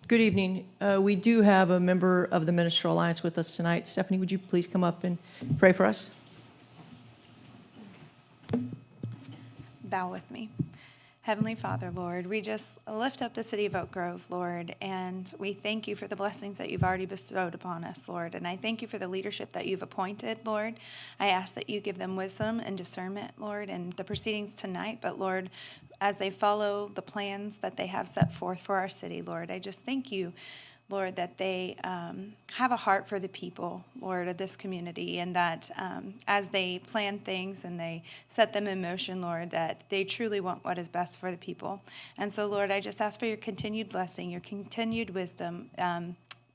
Good evening. We do have a member of the Ministerial Alliance with us tonight. Stephanie, would you please come up and pray for us? Bow with me. Heavenly Father, Lord, we just lift up the city of Oak Grove, Lord, and we thank you for the blessings that you've already bestowed upon us, Lord. And I thank you for the leadership that you've appointed, Lord. I ask that you give them wisdom and discernment, Lord, in the proceedings tonight. But, Lord, as they follow the plans that they have set forth for our city, Lord, I just thank you, Lord, that they have a heart for the people, Lord, of this community, and that as they plan things and they set them in motion, Lord, that they truly want what is best for the people. And so, Lord, I just ask for your continued blessing, your continued wisdom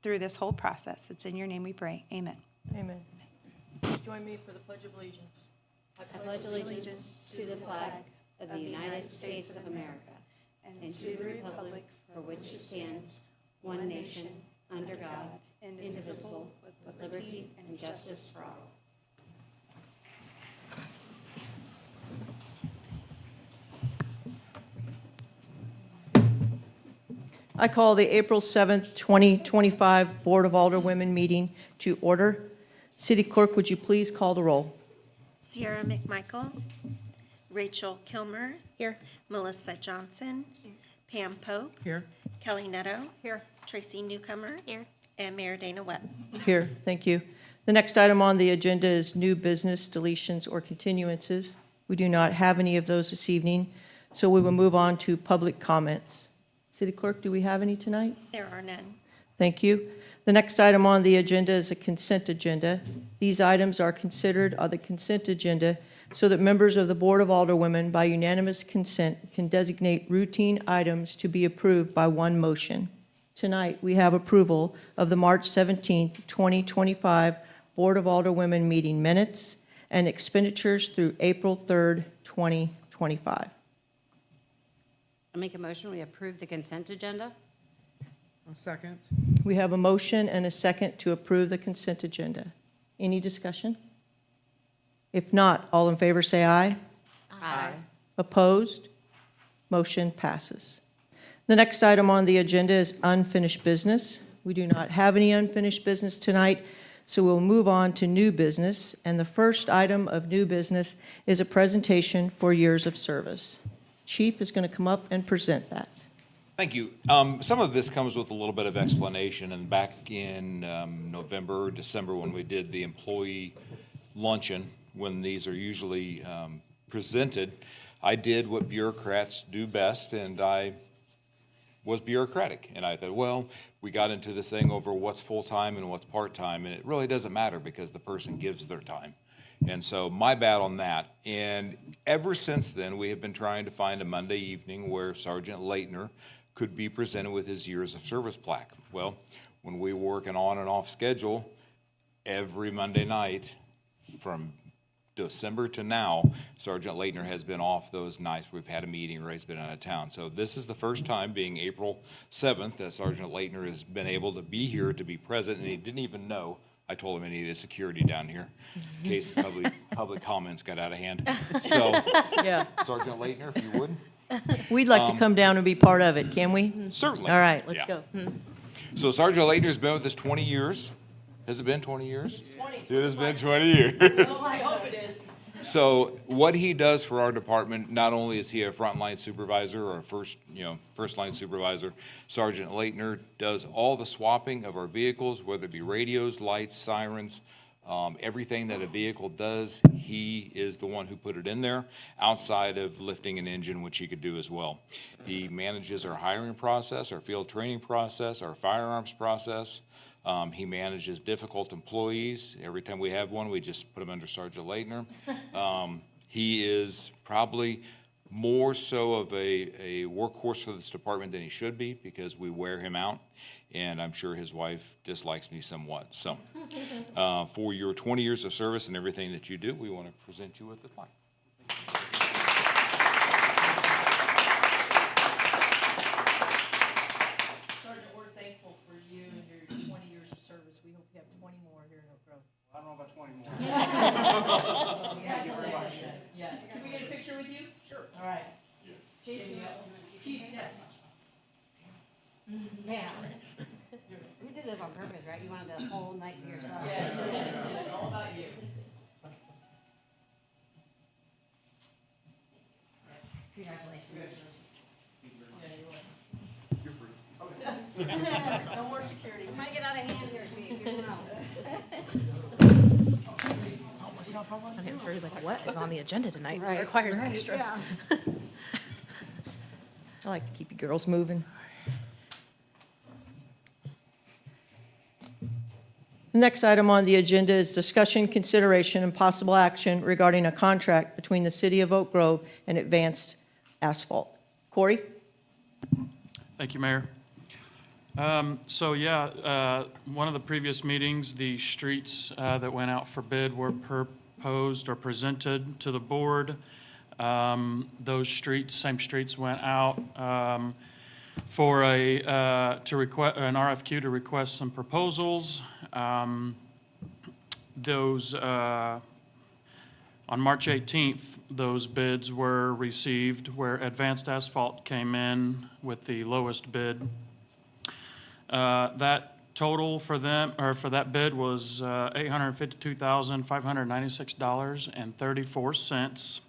through this whole process. It's in your name we pray. Amen. Amen. Please join me for the Pledge of Allegiance. I pledge allegiance to the flag of the United States of America and to the republic for which it stands, one nation, under God, indivisible, with liberty and justice for all. I call the April 7th, 2025 Board of Alderwomen meeting to order. City Clerk, would you please call the roll? Sierra McMichael, Rachel Kilmer. Here. Melissa Johnson. Pam Pope. Here. Kelly Netto. Here. Tracy Newcomer. Here. And Mayor Dana Webb. Here, thank you. The next item on the agenda is new business, deletions, or continuances. We do not have any of those this evening, so we will move on to public comments. City Clerk, do we have any tonight? There are none. Thank you. The next item on the agenda is a consent agenda. These items are considered on the consent agenda so that members of the Board of Alderwomen, by unanimous consent, can designate routine items to be approved by one motion. Tonight, we have approval of the March 17th, 2025 Board of Alderwomen meeting minutes and expenditures through April 3rd, 2025. I make a motion, we approve the consent agenda. A second. We have a motion and a second to approve the consent agenda. Any discussion? If not, all in favor say aye. Aye. Opposed? Motion passes. The next item on the agenda is unfinished business. We do not have any unfinished business tonight, so we'll move on to new business. And the first item of new business is a presentation for years of service. Chief is going to come up and present that. Thank you. Some of this comes with a little bit of explanation, and back in November or December when we did the employee luncheon, when these are usually presented, I did what bureaucrats do best, and I was bureaucratic. And I thought, well, we got into this thing over what's full-time and what's part-time, and it really doesn't matter because the person gives their time. And so my bad on that. And ever since then, we have been trying to find a Monday evening where Sergeant Leitner could be presented with his years of service plaque. Well, when we were working on and off schedule, every Monday night from December to now, Sergeant Leitner has been off those nights. We've had a meeting or he's been out of town. So this is the first time, being April 7th, that Sergeant Leitner has been able to be here to be present, and he didn't even know. I told him he needed security down here in case public comments got out of hand. So, Yeah, Sergeant Leitner, if you would. we'd like to come down and be part of it, can we? Certainly. All right, let's Yeah. go. So Sergeant Leitner's been with us 20 years. Has it been 20 years? 20. It has been 20 years. I hope it is. So what he does for our department, not only is he a frontline supervisor or first line supervisor, Sergeant Leitner does all the swapping of our vehicles, whether it be radios, lights, sirens, everything that a vehicle does, he is the one who put it in there, outside of lifting an engine, which he could do as well. He manages our hiring process, our field training process, our firearms process. He manages difficult employees. Every time we have one, we just put him under Sergeant Leitner. He is probably more so of a workhorse for this department than he should be, because we wear him out, and I'm sure his wife dislikes me somewhat. So for your 20 years of service and everything that you do, we want to present you with the plaque. Sergeant, we're thankful for you and your 20 years of service. We hope you have 20 more here in Oak Grove. I don't know about 20 more. Thank you very much. Yeah. Can we get a picture with you? Sure. All right. Chief, yes. Yeah. You did this on purpose, right? You wanted the whole night to yourself. All about you. Congratulations. No more security. Might get out of hand here, Chief. You don't know. He's like, what is on the agenda tonight? Right. It requires extra. I like to keep you girls moving. The next item on the agenda is discussion, consideration, and possible action regarding a contract between the City of Oak Grove and Advanced Asphalt. Corey? Thank you, Mayor. One of the previous meetings, the streets that went out for bid were proposed or presented to the board. Those streets, same streets went out for an RFQ to request some proposals. On March 18th, those bids were received where Advanced Asphalt came in with the lowest bid. That total for them, or for that bid was $852,596.34.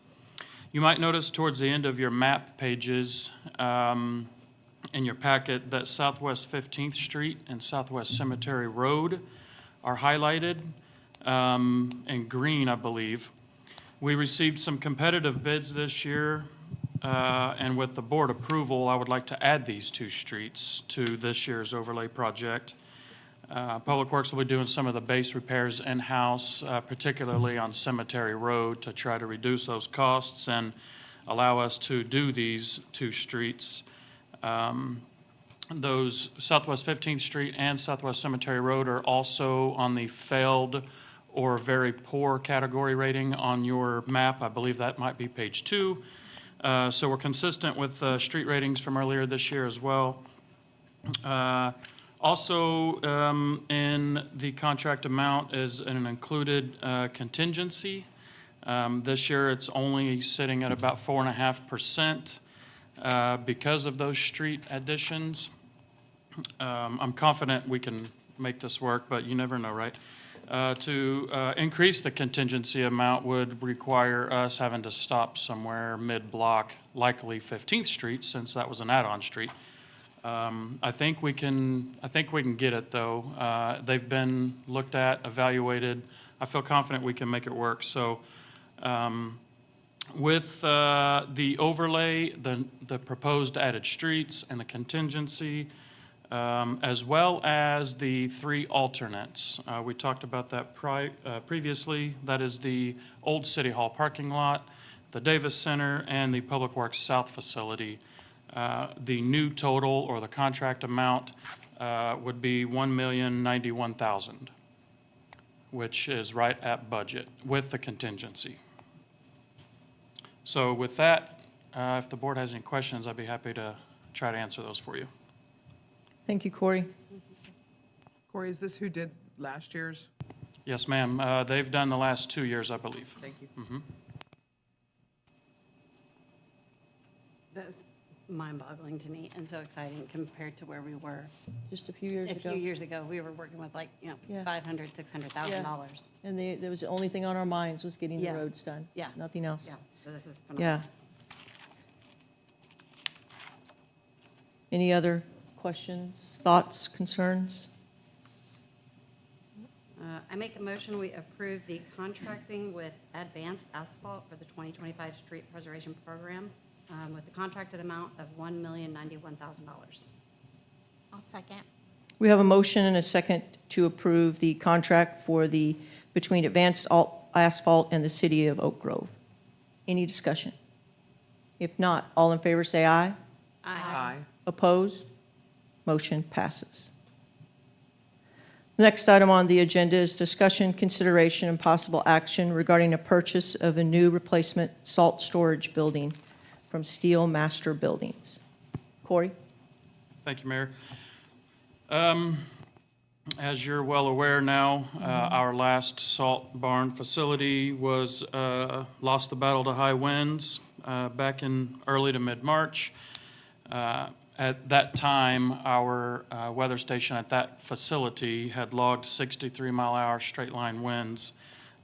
You might notice towards the end of your map pages in your packet that Southwest 15th Street and Southwest Cemetery Road are highlighted in green, I believe. We received some competitive bids this year, and with the board approval, I would like to add these two streets to this year's overlay project. Public Works will be doing some of the base repairs in-house, particularly on Cemetery Road, to try to reduce those costs and allow us to do these two streets. Those Southwest 15th Street and Southwest Cemetery Road are also on the failed or very poor category rating on your map. I believe that might be page 2. So we're consistent with street ratings from earlier this year as well. Also, in the contract amount is an included contingency. This year, it's only sitting at about 4.5% because of those street additions. I'm confident we can make this work, but you never know, right? To increase the contingency amount would require us having to stop somewhere mid-block, likely 15th Street, since that was an add-on street. I think we can get it, though. They've been looked at, evaluated. I feel confident we can make it work. So with the overlay, the proposed added streets and the contingency, as well as the 3 alternates. We talked about that previously. That is the old City Hall parking lot, the Davis Center, and the Public Works South facility. The new total, or the contract amount, would be $1,091,000, which is right at budget with the contingency. So with that, if the board has any questions, I'd be happy to try to answer those for you. Thank you, Corey. Corey, is this who did last year's? Yes, ma'am. They've done the last 2 years, I believe. Thank you. That's mind-boggling to me and so exciting compared to where we were Just a few years a ago. few years ago. We were working with Yeah. $500,000, $600,000. And that was the only thing on our minds was getting the Yeah. roads done. Yeah. Nothing else. Yeah, so this is phenomenal. Yeah. Any other questions, thoughts, concerns? I make a motion, we approve the contracting with Advanced Asphalt for the 2025 Street Preservation Program with the contracted amount of $1,091,000. I'll second. We have a motion and a second to approve the contract between Advanced Asphalt and the City of Oak Grove. Any discussion? If not, all in favor say aye. Aye. Opposed? Motion passes. The next item on the agenda is discussion, consideration, and possible action regarding a purchase of a new replacement salt storage building from Steel Master Buildings. Corey? Thank you, Mayor. As you're well aware now, our last salt barn facility was lost the battle to high winds back in early to mid-March. At that time, our weather station at that facility had logged 63-mile-an-hour straight-line winds.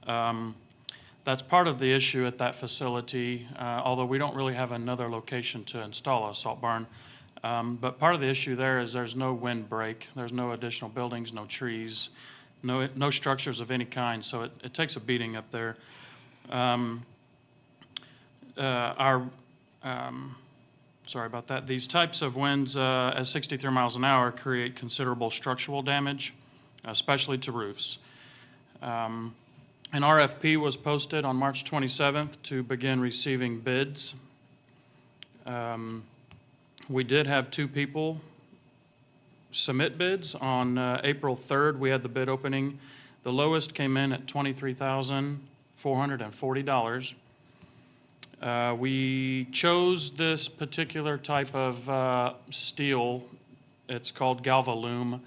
That's part of the issue at that facility, although we don't really have another location to install a salt barn. But part of the issue there is there's no wind break. There's no additional buildings, no trees, no structures of any kind, so it takes a beating up there. Sorry about that. These types of winds at 63 miles an hour create considerable structural damage, especially to roofs. An RFP was posted on March 27th to begin receiving bids. We did have 2 people submit bids. On April 3rd, we had the bid opening. The lowest came in at $23,440. We chose this particular type of steel. It's called Galvalume.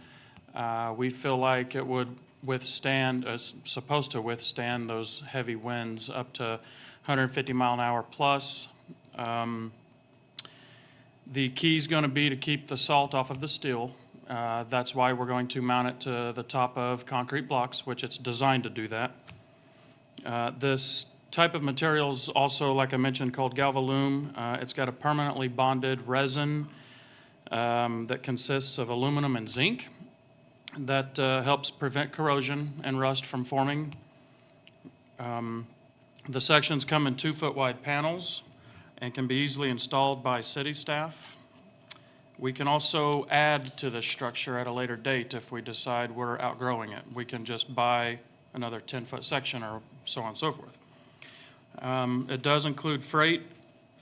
We feel like it would withstand, is supposed to withstand those heavy winds up to 150 mile an hour plus. The key is going to be to keep the salt off of the steel. That's why we're going to mount it to the top of concrete blocks, which it's designed to do that. This type of material is also, like I mentioned, called Galvalume. It's got a permanently bonded resin that consists of aluminum and zinc that helps prevent corrosion and rust from forming. The sections come in 2-foot wide panels and can be easily installed by city staff. We can also add to the structure at a later date if we decide we're outgrowing it. We can just buy another 10-foot section or so on and so forth. It does include freight,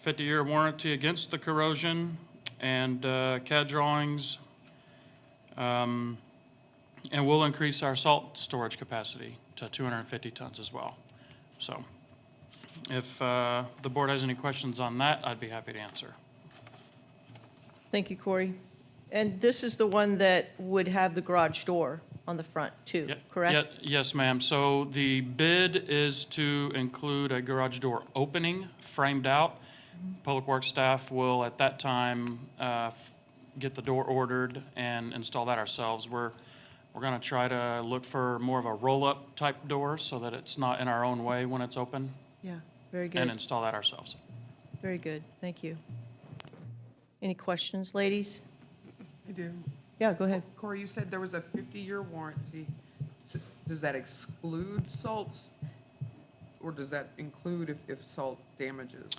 50-year warranty against the corrosion, and CAD drawings. And we'll increase our salt storage capacity to 250 tons as well. So if the board has any questions on that, I'd be happy to answer. Thank you, Corey. And this is the one that would have the garage door on the front too, Yep. correct? Yes, ma'am. So the bid is to include a garage door opening framed out. Public Works staff will at that time get the door ordered and install that ourselves. We're going to try to look for more of a roll-up type door so that it's not in our own way when it's open, Yeah, very and good, install that ourselves. very good. Thank you. Any questions, ladies? I do. Yeah, go ahead. Corey, you said there was a 50-year warranty. Does that exclude salts? Or does that include if salt damages?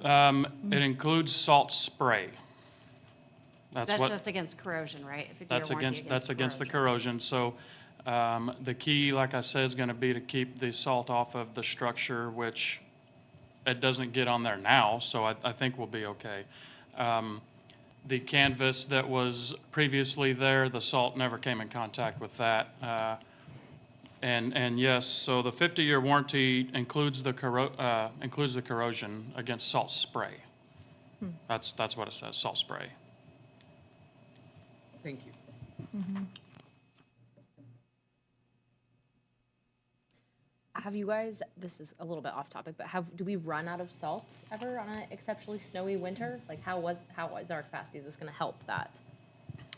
It includes salt spray. That's what- just against corrosion, right? A 50-year That's warranty against the corrosion. So the key, like I said, is going to be to keep the salt off of the structure, which it doesn't get on there now, so I think we'll be okay. The canvas that was previously there, the salt never came in contact with that. And yes, so the 50-year warranty includes the corrosion against salt spray. That's what it says, salt spray. Thank you. Have you guys, this is a little bit off topic, but do we run out of salt ever on an exceptionally snowy winter? Like how is our capacity? Is this gonna help that?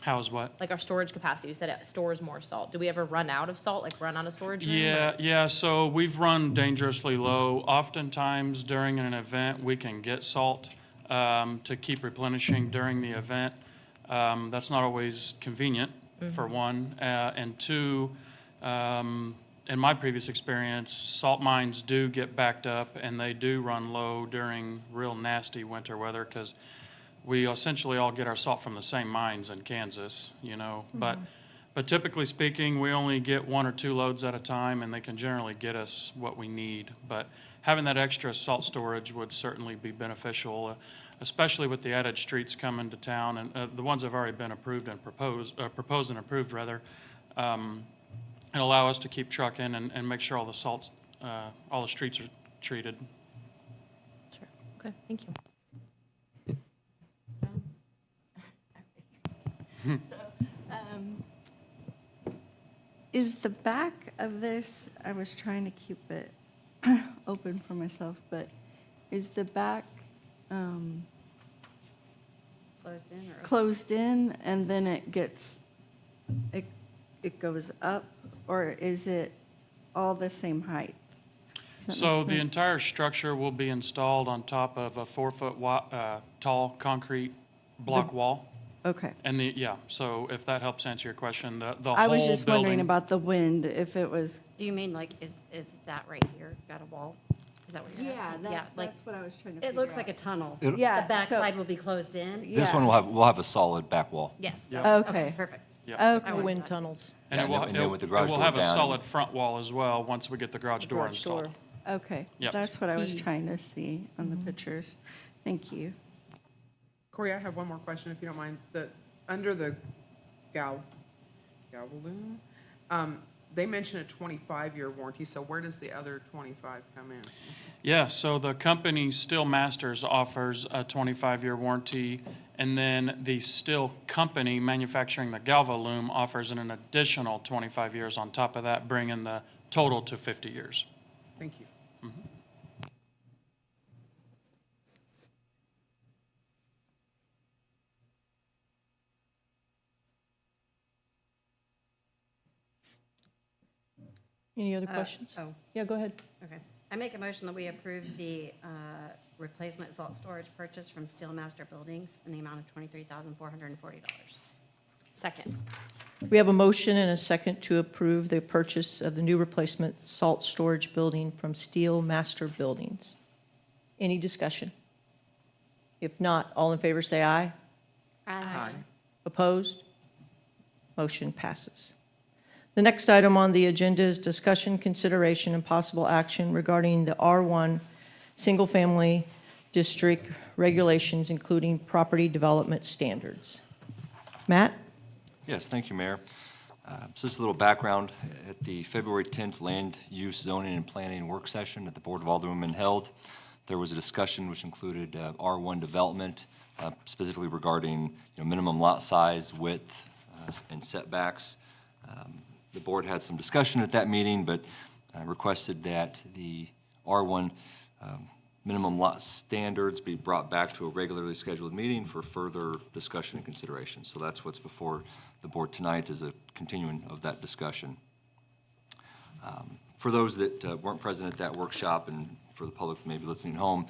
How is what? Like our storage capacity, you said it stores more salt. Do we ever run out of salt, like run out of storage room? Yeah, so we've run dangerously low. Oftentimes during an event, we can get salt to keep replenishing during the event. That's not always convenient, for one. And two, in my previous experience, salt mines do get backed up and they do run low during real nasty winter weather because we essentially all get our salt from the same mines in Kansas, you know. But typically speaking, we only get 1 or 2 loads at a time and they can generally get us what we need. But having that extra salt storage would certainly be beneficial, especially with the added streets coming to town and the ones that have already been approved and proposed and approved rather. And allow us to keep trucking and make sure all the salts, all the streets are treated. Sure, okay, thank you. Is the back of this, I was trying to keep it open for myself, but is the back closed in or? closed in and then it goes up, or is it all the same height? Does that So make the sense? entire structure will be installed on top of a 4-foot tall concrete block wall. Okay. And so if that helps answer your question, the I was whole just wondering building. about the wind, if it was. Do you mean like, is that right here, got a wall? Is that what you're asking? Like, that's what I was trying to it looks like a tunnel. It'll- Yeah, The backside so- will be closed in? This one we'll have a solid back wall. Yes. Yep. Okay. Perfect. Yeah. Okay. Wind tunnels. And Yeah, and then with the garage it will door have a down. solid front wall as well, once we get the garage door Garage door. installed. Okay. Yep. That's what I was trying to see on the pictures. Thank you. Corey, I have one more question, if you don't mind. Under the Galvaloon, they mentioned a 25-year warranty, so where does the other 25 come in? Yeah, so the company Steel Masters offers a 25-year warranty, and then the steel company manufacturing the Galvalume offers an additional 25 years on top of that, bringing the total to 50 years. Thank you. Any other questions? Oh, Yeah, go ahead. okay. I make a motion that we approve the replacement salt storage purchase from Steel Master Buildings in the amount of $23,440. Second. We have a motion and a second to approve the purchase of the new replacement salt storage building from Steel Master Buildings. Any discussion? If not, all in favor say aye. Aye. Opposed? Motion passes. The next item on the agenda is discussion, consideration, and possible action regarding the R1 Single Family District regulations, including property development standards. Matt? Yes, thank you, Mayor. So just a little background. At the February 10th Land Use Zoning and Planning Work Session that the Board of Aldermen held, there was a discussion which included R1 development, specifically regarding minimum lot size, width, and setbacks. The board had some discussion at that meeting, but requested that the R1 minimum lot standards be brought back to a regularly scheduled meeting for further discussion and consideration. So that's what's before the board tonight, is a continuing of that discussion. For those that weren't present at that workshop, and for the public maybe listening at home,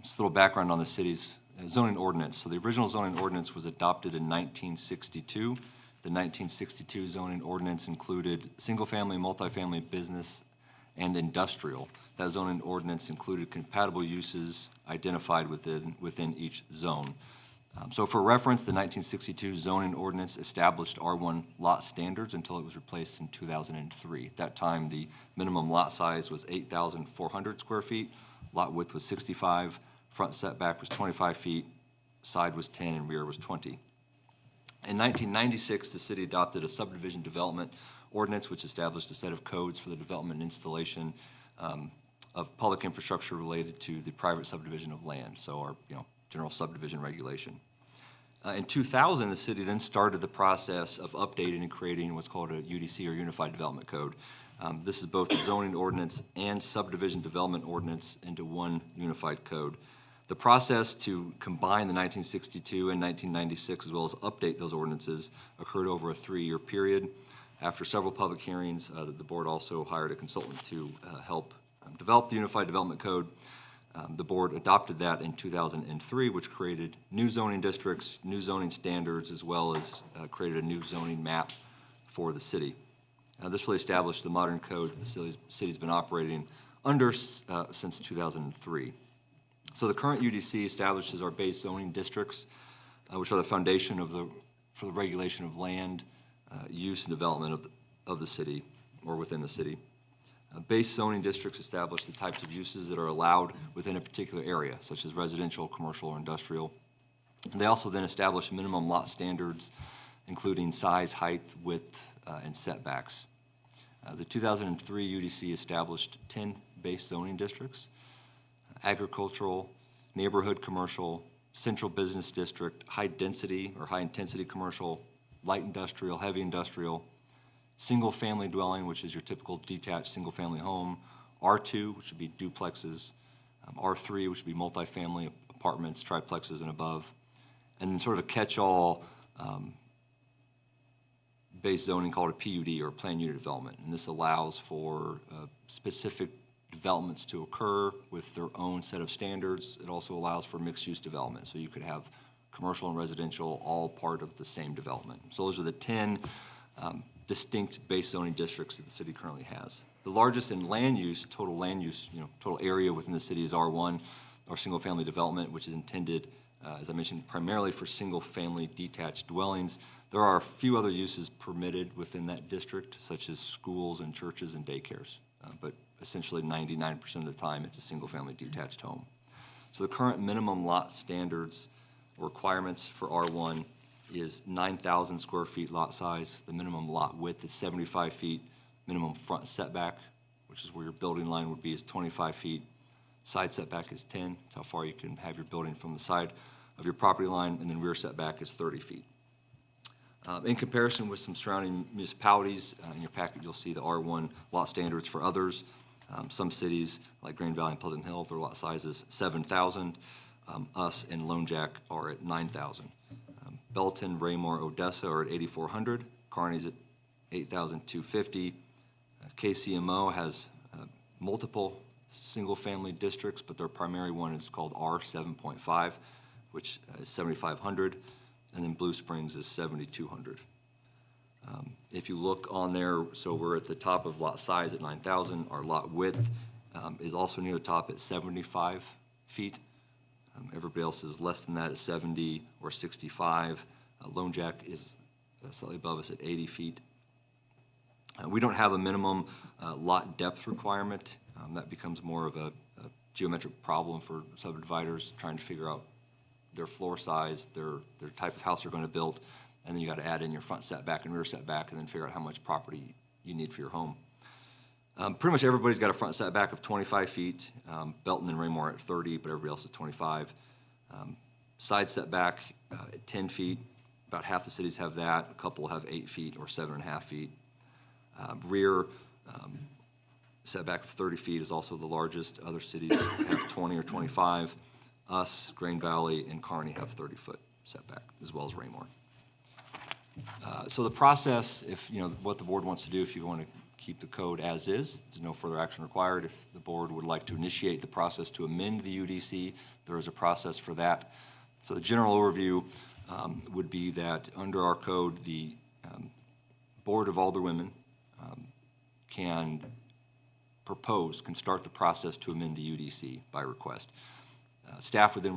just a little background on the city's zoning ordinance. So the original zoning ordinance was adopted in 1962. The 1962 zoning ordinance included single-family, multifamily, business, and industrial. That zoning ordinance included compatible uses identified within each zone. So for reference, the 1962 zoning ordinance established R1 lot standards until it was replaced in 2003. At that time, the minimum lot size was 8,400 square feet, lot width was 65, front setback was 25 feet, side was 10, and rear was 20. In 1996, the city adopted a subdivision development ordinance which established a set of codes for the development and installation of public infrastructure related to the private subdivision of land, so our general subdivision regulation. In 2000, the city then started the process of updating and creating what's called a UDC, or Unified Development Code. This is both the zoning ordinance and subdivision development ordinance into one unified code. The process to combine the 1962 and 1996, as well as update those ordinances, occurred over a 3-year period. After several public hearings, the board also hired a consultant to help develop the Unified Development Code. The board adopted that in 2003, which created new zoning districts, new zoning standards, as well as created a new zoning map for the city. This really established the modern code that the city's been operating under since 2003. So the current UDC establishes our base zoning districts, which are the foundation for the regulation of land, use, and development of the city, or within the city. Base zoning districts establish the types of uses that are allowed within a particular area, such as residential, commercial, or industrial. And they also then establish minimum lot standards, including size, height, width, and setbacks. The 2003 UDC established 10 base zoning districts: agricultural, neighborhood commercial, central business district, high density or high intensity commercial, light industrial, heavy industrial, single-family dwelling, which is your typical detached single-family home, R2, which would be duplexes, R3, which would be multifamily apartments, triplexes and above, and then sort of a catch-all based zoning called a PUD, or Planned Unit Development. And this allows for specific developments to occur with their own set of standards. It also allows for mixed-use development, so you could have commercial and residential all part of the same development. So those are the 10 distinct base zoning districts that the city currently has. The largest in land use, total area within the city is R1, or single-family development, which is intended, as I mentioned, primarily for single-family detached dwellings. There are a few other uses permitted within that district, such as schools and churches and daycares, but essentially 99% of the time, it's a single-family detached home. So the current minimum lot standards requirements for R1 is 9,000 square feet lot size. The minimum lot width is 75 feet. Minimum front setback, which is where your building line would be, is 25 feet. Side setback is 10. That's how far you can have your building from the side of your property line, and then rear setback is 30 feet. In comparison with some surrounding municipalities, in your packet you'll see the R1 lot standards for others. Some cities, like Grand Valley and Pleasant Hill, their lot size is 7,000. Us and Lone Jack are at 9,000. Belton, Raymore, Odessa are at 8,400. Kearney's at 8,250. KCMO has multiple single-family districts, but their primary one is called R 7.5, which is 7,500, and then Blue Springs is 7,200. If you look on there, so we're at the top of lot size at 9,000. Our lot width is also near the top at 75 feet. Everybody else is less than that at 70 or 65. Lone Jack is slightly above us at 80 feet. We don't have a minimum lot depth requirement. That becomes more of a geometric problem for subdividers trying to figure out their floor size, their type of house they're going to build, and then you got to add in your front setback and rear setback and then figure out how much property you need for your home. Pretty much everybody's got a front setback of 25 feet. Belton and Raymore at 30, but everybody else is 25. Side setback at 10 feet. About half the cities have that. A couple have 8 feet or 7.5 feet. Rear setback of 30 feet is also the largest. Other cities have 20 or 25. Us, Grand Valley, and Kearney have 30-foot setback, as well as Raymore. So the process, if, what the board wants to do, if you want to keep the code as is, there's no further action required. If the board would like to initiate the process to amend the UDC, there is a process for that. So the general overview would be that under our code, the Board of Alderwomen can start the process to amend the UDC by request. Staff would then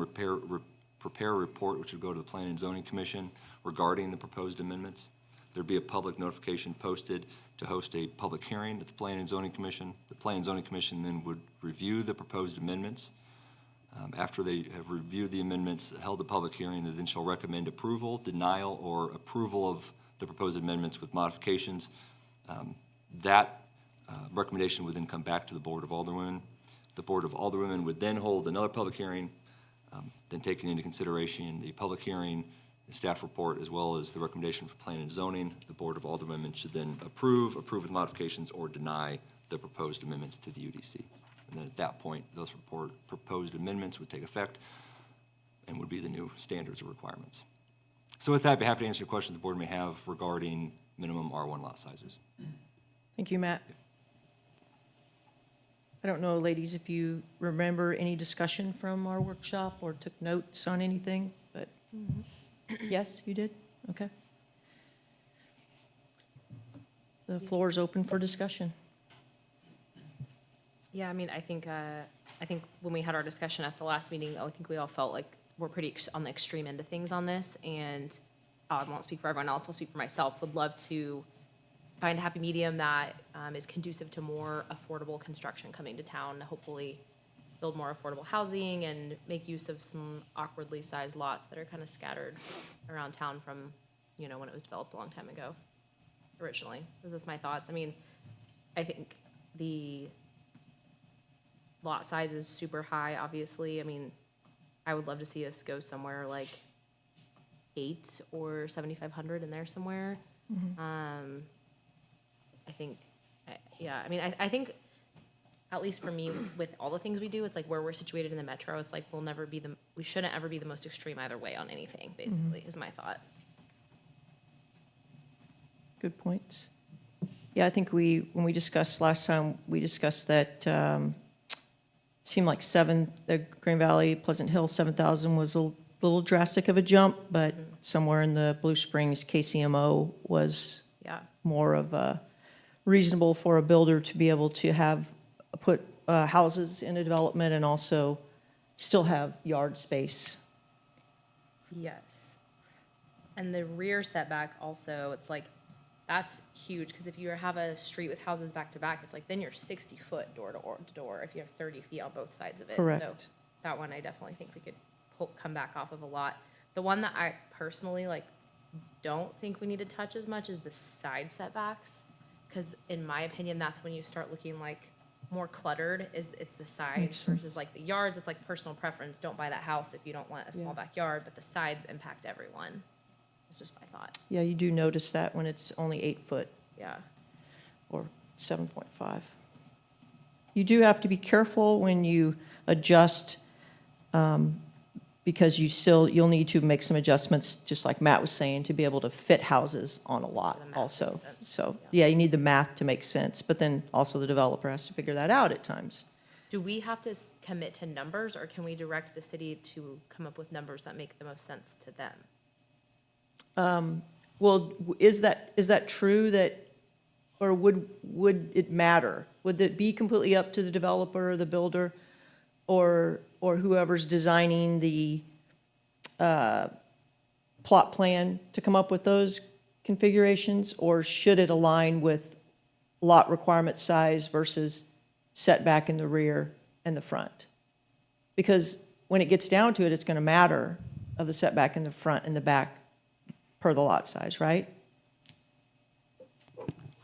prepare a report which would go to the Planning and Zoning Commission regarding the proposed amendments. There'd be a public notification posted to host a public hearing at the Planning and Zoning Commission. The Planning and Zoning Commission then would review the proposed amendments. After they have reviewed the amendments, held the public hearing, they then shall recommend approval, denial, or approval of the proposed amendments with modifications. That recommendation would then come back to the Board of Alderwomen. The Board of Alderwomen would then hold another public hearing, then taking into consideration the public hearing, the staff report, as well as the recommendation for planning and zoning. The Board of Alderwomen should then approve with modifications, or deny the proposed amendments to the UDC. And then at that point, those proposed amendments would take effect and would be the new standards or requirements. So with that, I'd be happy to answer questions the board may have regarding minimum R1 lot sizes. Thank you, Matt. I don't know, ladies, if you remember any discussion from our workshop or took notes on anything, but yes, you did? Okay. The floor is open for discussion. Yeah, I mean, I think when we had our discussion at the last meeting, I think we all felt like we're pretty on the extreme end of things on this, and I won't speak for everyone else, I'll speak for myself, would love to find a happy medium that is conducive to more affordable construction coming to town, hopefully build more affordable housing and make use of some awkwardly sized lots that are kind of scattered around town from, when it was developed a long time ago, originally. Those are my thoughts. I mean, I think the lot size is super high, obviously. I mean, I would love to see us go somewhere like 8 or 7,500 in there somewhere. I think, I think at least for me, with all the things we do, it's like where we're situated in the metro, it's like we shouldn't ever be the most extreme either way on anything, basically, is my thought. Good points. Yeah, I think when we discussed last time, we discussed that, seemed like the Green Valley, Pleasant Hill, 7,000 was a little drastic of a jump, but somewhere in the Blue Springs, KCMO was Yeah. more of a reasonable for a builder to be able to put houses in a development and also still have yard space. Yes. And the rear setback also, it's like, that's huge, because if you have a street with houses back to back, it's like, then you're 60 foot door to door if you have 30 feet on both sides of it. So Correct. that one, I definitely think we could come back off of a lot. The one that I personally don't think we need to touch as much is the side setbacks, because in my opinion, that's when you start looking like more cluttered, it's the sides Makes sense. versus like the yards. It's like personal preference. Don't buy that house if you don't want a small backyard, but the sides impact everyone. It's just my thought. Yeah, you do notice that when it's only 8 foot Yeah. or 7.5. You do have to be careful when you adjust, because you'll need to make some adjustments, just like Matt was saying, to be able to fit houses on a lot The math also. makes sense. So, yeah, you need the math to make sense, but then also the developer has to figure that out at times. Do we have to commit to numbers, or can we direct the city to come up with numbers that make the most sense to them? Well, is that true that, or would it matter? Would it be completely up to the developer or the builder or whoever's designing the plot plan to come up with those configurations? Or should it align with lot requirement size versus setback in the rear and the front? Because when it gets down to it, it's going to matter of the setback in the front and the back per the lot size, right?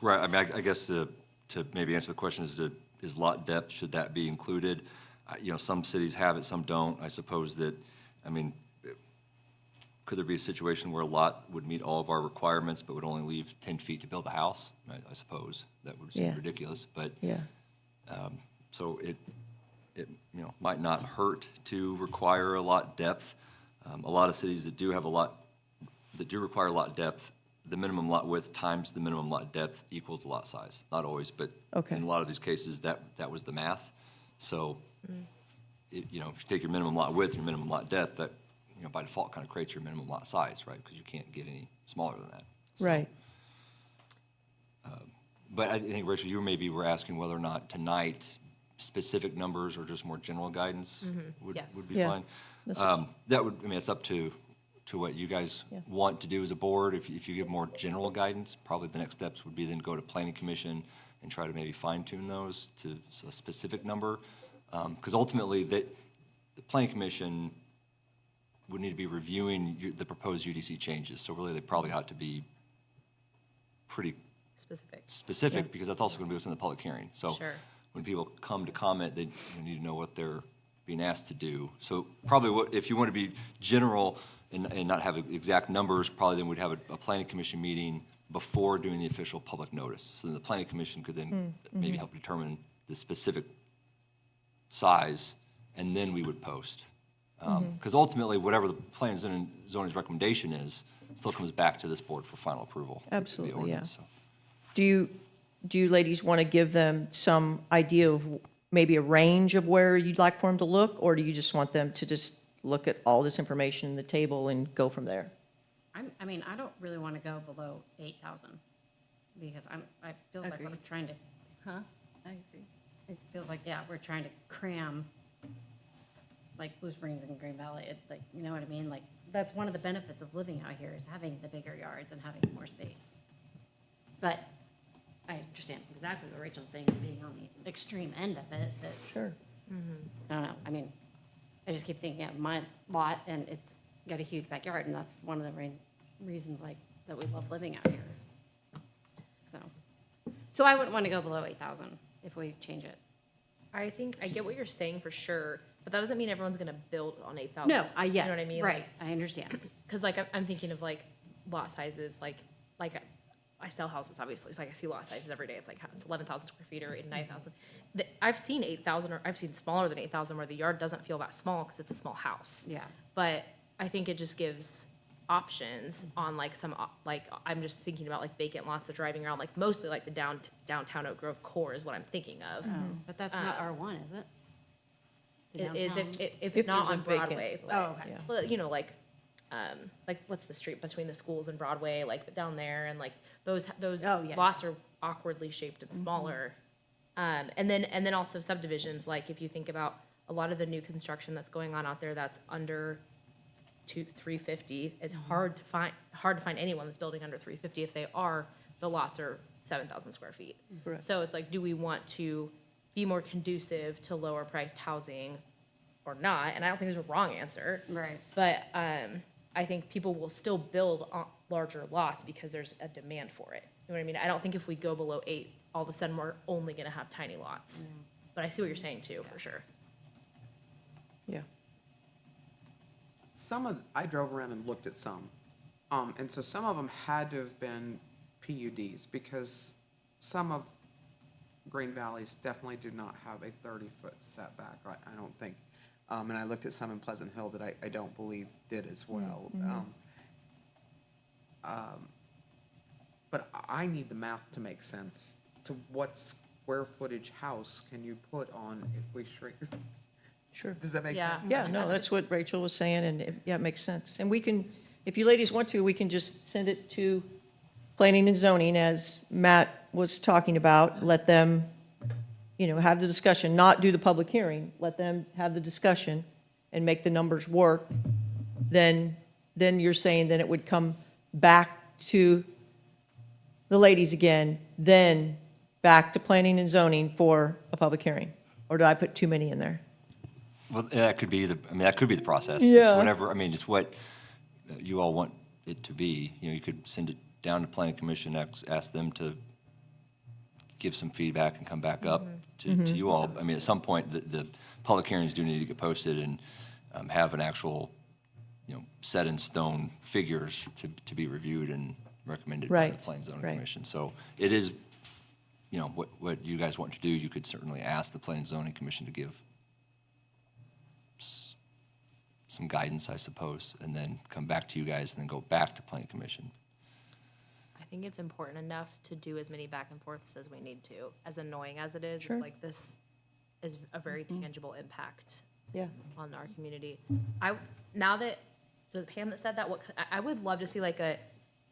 Right, I mean, I guess to maybe answer the question is lot depth, should that be included? Some cities have it, some don't. I suppose that, I mean, could there be a situation where a lot would meet all of our requirements but would only leave 10 feet to build a house? I suppose that would seem Yeah. ridiculous, but, Yeah. so it might not hurt to require a lot depth. A lot of cities that do require lot depth, the minimum lot width times the minimum lot depth equals the lot size. Not always, but Okay. in a lot of these cases, that was the math. So, if you take your minimum lot width, your minimum lot depth, that, by default kind of creates your minimum lot size, right? Because you can't get any smaller than that. So, Right. But I think, Rachel, you maybe were asking whether or not tonight, specific numbers or just more general guidance would Yes. be Yeah. fine. That's what- It's up to what you guys Yeah. want to do as a board. If you give more general guidance, probably the next steps would be then go to planning commission and try to maybe fine tune those to a specific number. Because ultimately, the planning commission would need to be reviewing the proposed UDC changes. So really, they probably ought to be pretty specific, because that's also going to be what's in the public hearing. So Sure. when people come to comment, they need to know what they're being asked to do. So probably if you want to be general and not have exact numbers, probably then we'd have a planning commission meeting before doing the official public notice. So then the planning commission could then maybe help determine the specific size, and then we would post. Because ultimately, whatever the planning and zoning's recommendation is, still comes back to this board for final approval. through the Absolutely, yeah. ordinance, so. Do you ladies want to give them some idea of maybe a range of where you'd like for them to look? Or do you just want them to just look at all this information in the table and go from there? I mean, I don't really want to go below 8,000 because I feel like we're Agreed. trying to, I agree. it feels like, yeah, we're trying to cram like Blue Springs and Green Valley. It, like, you know what I mean? Like, that's one of the benefits of living out here is having the bigger yards and having more space. But I understand exactly what Rachel's saying, being on the extreme end of it, that, Sure. I don't know, I mean, I just keep thinking of my lot, and it's got a huge backyard, and that's one of the main reasons, like, that we love living out here. So I wouldn't want to go below 8,000 if we change it. I think, I get what you're saying for sure, but that doesn't mean everyone's gonna build on 8,000. No, You know what I mean? right, I understand. Because like, I'm thinking of like lot sizes, like I sell houses, obviously, so like I see lot sizes every day. It's like, it's 11,000 square feet or 9,000. I've seen 8,000, or I've seen smaller than 8,000 where the yard doesn't feel that small because it's a small house. Yeah. But I think it just gives options on like some, like, I'm just thinking about like vacant lots of driving around, like mostly like the downtown Oak Grove core is what I'm thinking of. But that's not R1, is it? The It is downtown? if not there's a on vacant Broadway. Oh, okay. Yeah. Well, you know, like what's the street between the schools and Broadway, like down there, and like those Oh, yeah. lots are awkwardly shaped and smaller. And then also subdivisions, like if you think about a lot of the new construction that's going on out there that's under 350, is hard to find anyone that's building under 350. If they are, the lots are 7,000 square feet. Correct. So it's like, do we want to be more conducive to lower priced housing or not? And I don't think there's a wrong answer. Right. But I think people will still build larger lots because there's a demand for it. You know what I mean? I don't think if we go below 8, all of a sudden we're only gonna have tiny lots. But I see what you're saying too, for sure. Yeah. I drove around and looked at some, and so some of them had to have been PUDs, because some of Green Valleys definitely do not have a 30-foot setback, I don't think. And I looked at some in Pleasant Hill that I don't believe did as well. But I need the math to make sense to what square footage house can you put on if we shrink. Sure. Does that make Yeah. sense? Yeah, no, that's what Rachel was saying, and yeah, it makes sense. And we can, if you ladies want to, we can just send it to planning and zoning, as Matt was talking about. Let them, have the discussion, not do the public hearing. Let them have the discussion and make the numbers work. Then you're saying that it would come back to the ladies again, then back to planning and zoning for a public hearing? Or did I put too many in there? Well, that could be the process. Yeah. It's whatever, it's what you all want it to be. You could send it down to planning commission, ask them to give some feedback and come back up to you all. At some point, the public hearings do need to get posted and have an actual, set in stone figures to be reviewed and recommended by the Right, planning and zoning right. commission. So it is, what you guys want to do, you could certainly ask the planning and zoning commission to give some guidance, I suppose, and then come back to you guys and then go back to planning commission. I think it's important enough to do as many back and forths as we need to. As annoying as it is, Sure. it's like this is a very tangible impact Yeah. on our community. Now that, the Pam that said that, I would love to see like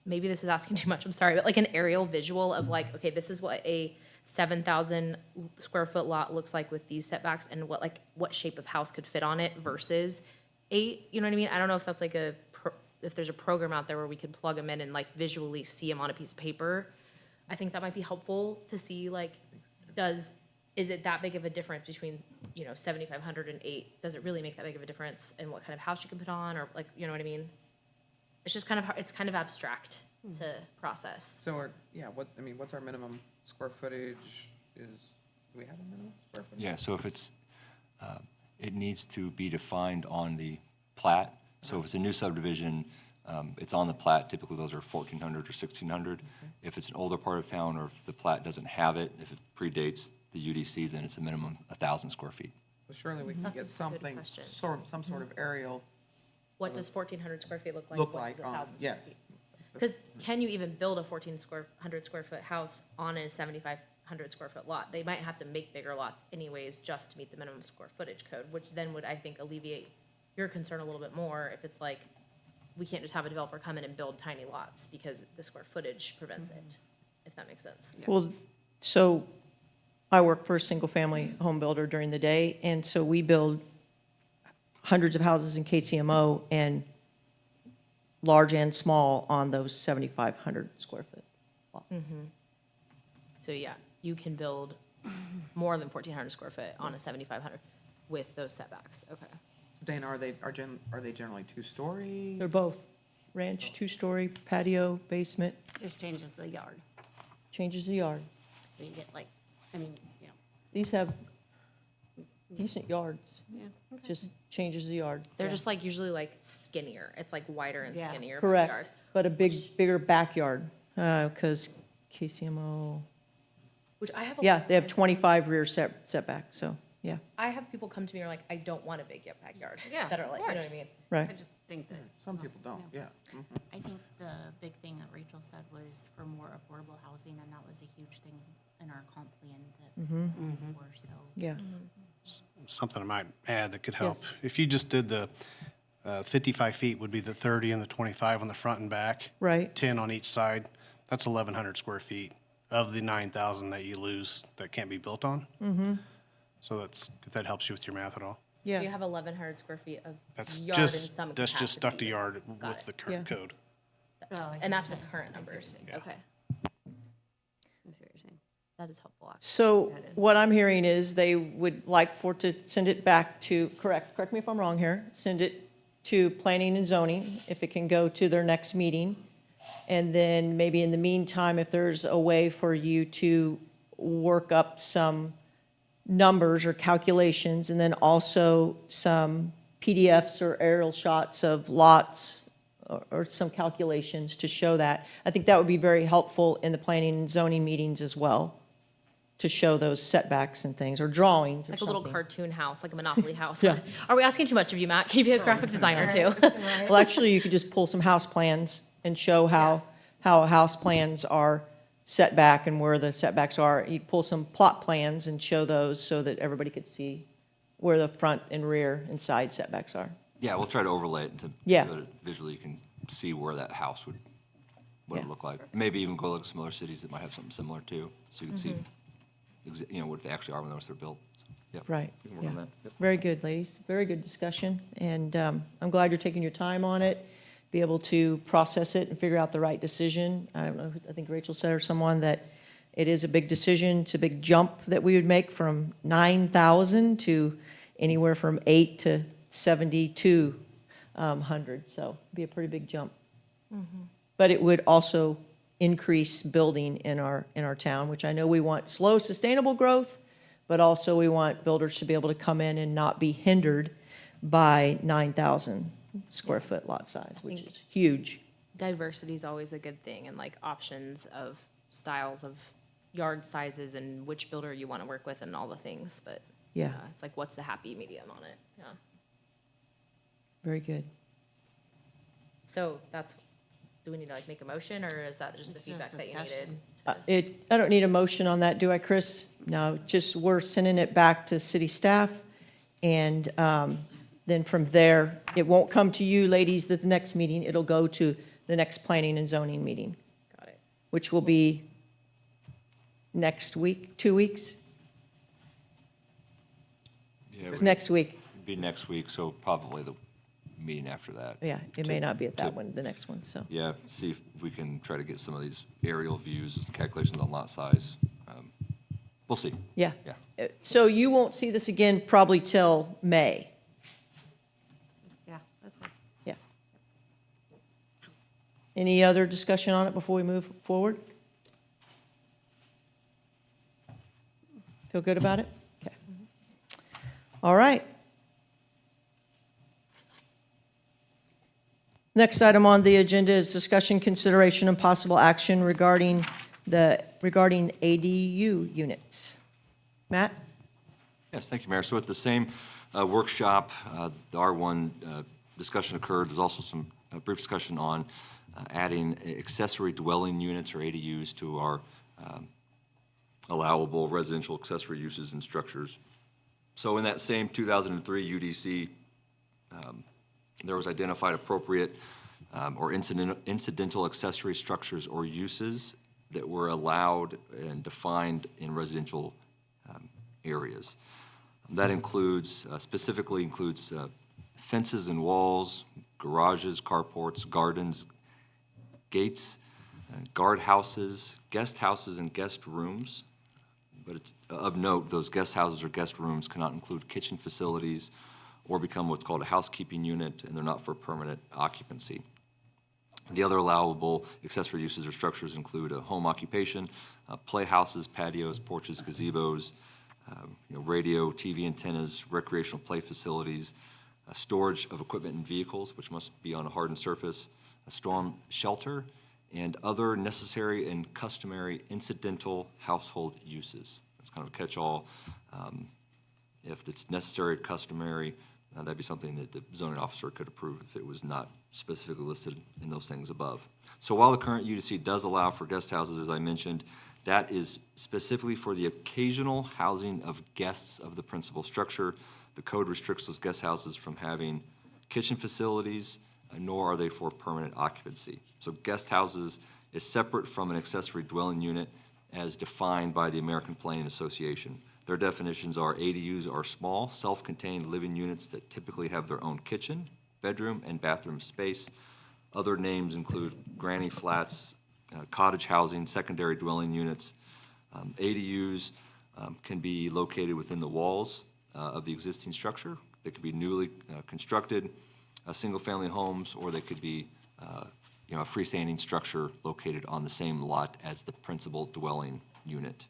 maybe this is asking too much, I'm sorry, but like an aerial visual of like, okay, this is what a 7,000 square foot lot looks like with these setbacks, and what shape of house could fit on it versus 8, you know what I mean? I don't know if that's like if there's a program out there where we could plug them in and like visually see them on a piece of paper. I think that might be helpful to see, like, is it that big of a difference between, 7,500 and 8? Does it really make that big of a difference in what kind of house you can put on, or like, you know what I mean? It's just it's kind of abstract to process. So, what's our minimum square footage do we have a minimum square footage? Yeah, so if it needs to be defined on the plat. So if it's a new subdivision, it's on the plat, typically those are 1,400 or 1,600. If it's an older part of town, or if the plat doesn't have it, if it predates the UDC, then it's a minimum 1,000 square feet. Well, surely we can That's get a good something, question. some sort of aerial What does 1,400 square feet look like? look What like does on, 1,000 square yes. feet? Because can you even build a 1,400 square foot house on a 7,500 square foot lot? They might have to make bigger lots anyways just to meet the minimum square footage code, which then would, I think, alleviate your concern a little bit more if it's like, we can't just have a developer come in and build tiny lots because the square footage prevents it, if that makes sense. Well, so I work for a single-family home builder during the day, and so we build hundreds of houses in KCMO, and large and small on those 7,500 square foot lots. So yeah, you can build more than 1,400 square foot on a 7,500 with those setbacks, okay. Dana, are they generally two-story? They're both ranch, two-story, patio, basement, Just changes the yard. changes the yard. So you get These have decent yards, yeah. just changes the yard. They're Yeah. just like usually like skinnier, it's like wider and Yeah. skinnier per yard. Correct, but a bigger backyard, because KCMO, Which I have. yeah, they have 25 rear setback, so, yeah, I have people come to me who are like, I don't want a big backyard. Yeah, That are like, of you know what I course. mean? I right. just think that, Some people don't, yeah. Mhm. I think the big thing that Rachel said was for more affordable housing, and that was a huge thing in our comp plan that for, so. Yeah, Something I might add that could help. Yes. If you just did the 55 feet would be the 30 and the 25 on the front and back. right, 10 on each side. That's 1,100 square feet of the 9,000 that you lose that can't be built on. So that's, if that helps you with your math at all. You yeah, have 1,100 square feet of That's yard in just, some that's just stuck to capacity. yard Got with it. the current Yeah. code. And that's the current numbers. Yeah. Okay, I see what you're saying. that is helpful, actually. so what I'm hearing is they would like for to send it back to, correct me if I'm wrong here, send it to planning and zoning, if it can go to their next meeting. And then maybe in the meantime, if there's a way for you to work up some numbers or calculations, and then also some PDFs or aerial shots of lots or some calculations to show that. I think that would be very helpful in the planning and zoning meetings as well, to show those setbacks and things, or drawings or Like a little something. cartoon house, like a Monopoly house. Yeah. Are we asking too much of you, Matt? Can you be a graphic designer too? Well, actually, you could just pull some house plans and show how house plans are set back and where the setbacks are. You pull some plot plans and show those so that everybody could see where the front and rear and side setbacks are. Yeah, we'll try to overlay it to, Yeah. so that visually you can see where that house would, what it Yeah. look like. Maybe even go look at some other cities that might have something similar too, so you can see, what they actually are when they're built. So, yeah. Right, We can work on yeah. that. Yep. Very good, ladies. Very good discussion. And I'm glad you're taking your time on it, be able to process it and figure out the right decision. I don't know, I think Rachel said or someone that it is a big decision. It's a big jump that we would make from 9,000 to anywhere from 8 to 7,200. So it'd be a pretty big jump. But it would also increase building in our town, which I know we want slow, sustainable growth, but also we want builders to be able to come in and not be hindered by 9,000 square foot lot size, which think- is huge. Diversity is always a good thing, and like options of styles of yard sizes and which builder you want to work with and all the things, but Yeah. it's like, what's the happy medium on it? Yeah. Very good. So that's, do we need to like make a motion, or is that just the feedback that you needed? I don't need a motion on that, do I, Chris? No, just we're sending it back to city staff, and then from there, it won't come to you, ladies, at the next meeting. It'll go to the next planning and zoning meeting, Got it. which will be next week, 2 weeks? Yeah, It's we- next week. Be next week, so probably the meeting after that. Yeah, it may not be at that to- one, the next one, so. Yeah, see if we can try to get some of these aerial views, calculations on lot size. We'll see. Yeah. Yeah. So you won't see this again probably till May. Yeah, that's fine. Yeah. Any other discussion on it before we move forward? Feel good about it? Okay. All right. Next item on the agenda is discussion, consideration, and possible action regarding ADU units. Matt? Yes, thank you, Mayor. So at the same workshop, the R1 discussion occurred. There's also some brief discussion on adding accessory dwelling units or ADUs to our allowable residential accessory uses and structures. So in that same 2003 UDC, there was identified appropriate or incidental accessory structures or uses that were allowed and defined in residential areas. That includes, specifically includes fences and walls, garages, carports, gardens, gates, guardhouses, guest houses, and guest rooms. But it's of note, those guest houses or guest rooms cannot include kitchen facilities or become what's called a housekeeping unit, and they're not for permanent occupancy. The other allowable accessory uses or structures include a home occupation, playhouses, patios, porches, gazebos, radio, TV antennas, recreational play facilities, storage of equipment and vehicles, which must be on a hardened surface, a storm shelter, and other necessary and customary incidental household uses. That's kind of a catch-all. If it's necessary or customary, that'd be something that the zoning officer could approve if it was not specifically listed in those things above. So while the current UDC does allow for guest houses, as I mentioned, that is specifically for the occasional housing of guests of the principal structure. The code restricts those guest houses from having kitchen facilities, nor are they for permanent occupancy. So guest houses is separate from an accessory dwelling unit as defined by the American Planning Association. Their definitions are ADUs are small, self-contained living units that typically have their own kitchen, bedroom, and bathroom space. Other names include granny flats, cottage housing, secondary dwelling units. ADUs can be located within the walls of the existing structure. They could be newly constructed, single-family homes, or they could be a freestanding structure located on the same lot as the principal dwelling unit.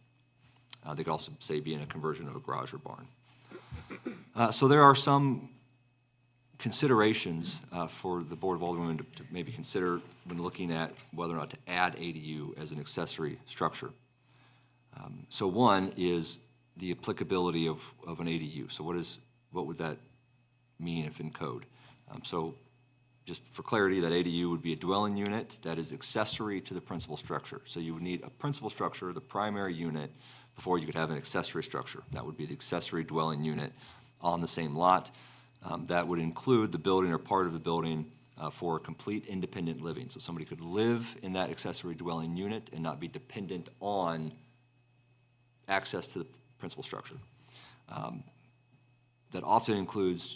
They could also, say, be in a conversion of a garage or barn. So there are some considerations for the Board of Aldermen to maybe consider when looking at whether or not to add ADU as an accessory structure. So one is the applicability of an ADU. So what would that mean if in code? So just for clarity, that ADU would be a dwelling unit that is accessory to the principal structure. So you would need a principal structure, the primary unit, before you could have an accessory structure. That would be the accessory dwelling unit on the same lot. That would include the building or part of the building for complete independent living. So somebody could live in that accessory dwelling unit and not be dependent on access to the principal structure. That often includes,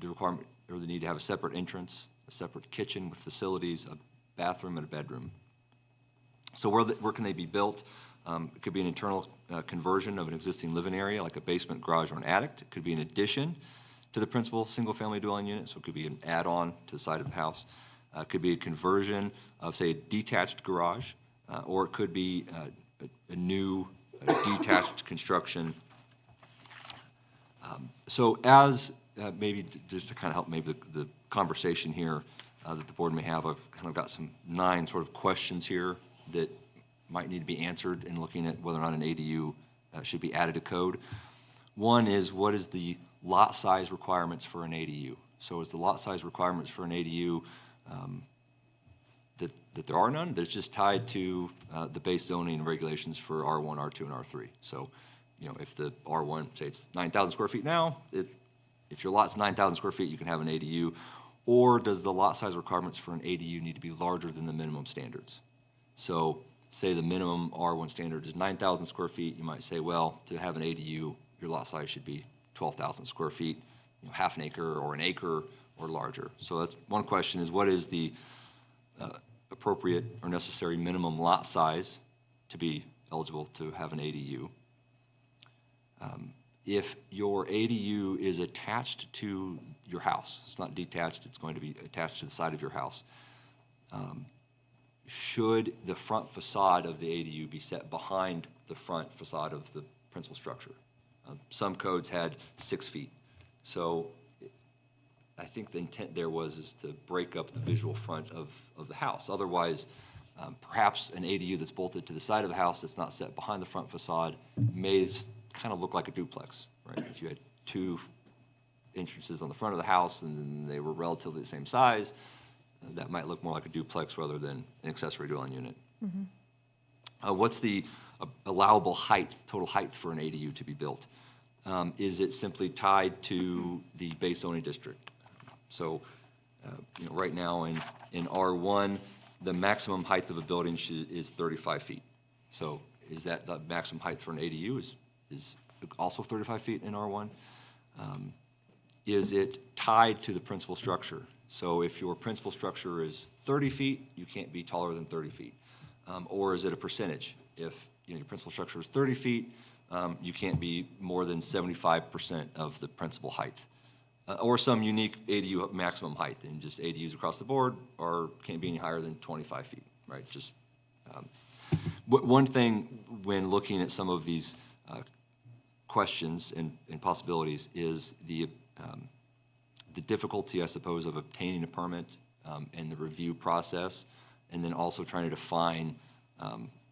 the requirement or the need to have a separate entrance, a separate kitchen with facilities, a bathroom, and a bedroom. So where can they be built? It could be an internal conversion of an existing living area, like a basement, garage, or an attic. It could be an addition to the principal single-family dwelling unit, so it could be an add-on to the side of the house. It could be a conversion of, say, a detached garage, or it could be a new detached construction. So as maybe just to kind of help maybe the conversation here that the board may have, I've kind of got 9 sort of questions here that might need to be answered in looking at whether or not an ADU should be added to code. One is, what is the lot size requirements for an ADU? So is the lot size requirements for an ADU that there are none, that's just tied to the base zoning regulations for R1, R2, and R3? So, if the R1, say it's 9,000 square feet now, if your lot's 9,000 square feet, you can have an ADU. Or does the lot size requirements for an ADU need to be larger than the minimum standards? So say the minimum R1 standard is 9,000 square feet, you might say, well, to have an ADU, your lot size should be 12,000 square feet, half an acre or an acre or larger. So that's one question, is what is the appropriate or necessary minimum lot size to be eligible to have an ADU? If your ADU is attached to your house, it's not detached, it's going to be attached to the side of your house, should the front facade of the ADU be set behind the front facade of the principal structure? Some codes had 6 feet. So I think the intent there is to break up the visual front of the house. Otherwise, perhaps an ADU that's bolted to the side of the house that's not set behind the front facade may kind of look like a duplex, right? If you had 2 entrances on the front of the house and they were relatively the same size, that might look more like a duplex rather than an accessory dwelling unit. Mm-hmm. What's the allowable height, total height for an ADU to be built? Is it simply tied to the base zoning district? So, right now in R1, the maximum height of a building is 35 feet. So is that the maximum height for an ADU is also 35 feet in R1? Is it tied to the principal structure? So if your principal structure is 30 feet, you can't be taller than 30 feet. Or is it a percentage? If your principal structure is 30 feet, you can't be more than 75% of the principal height. Or some unique ADU maximum height, and just ADUs across the board can't be any higher than 25 feet, right? Just one thing when looking at some of these questions and possibilities is the difficulty, I suppose, of obtaining a permit and the review process and then also trying to define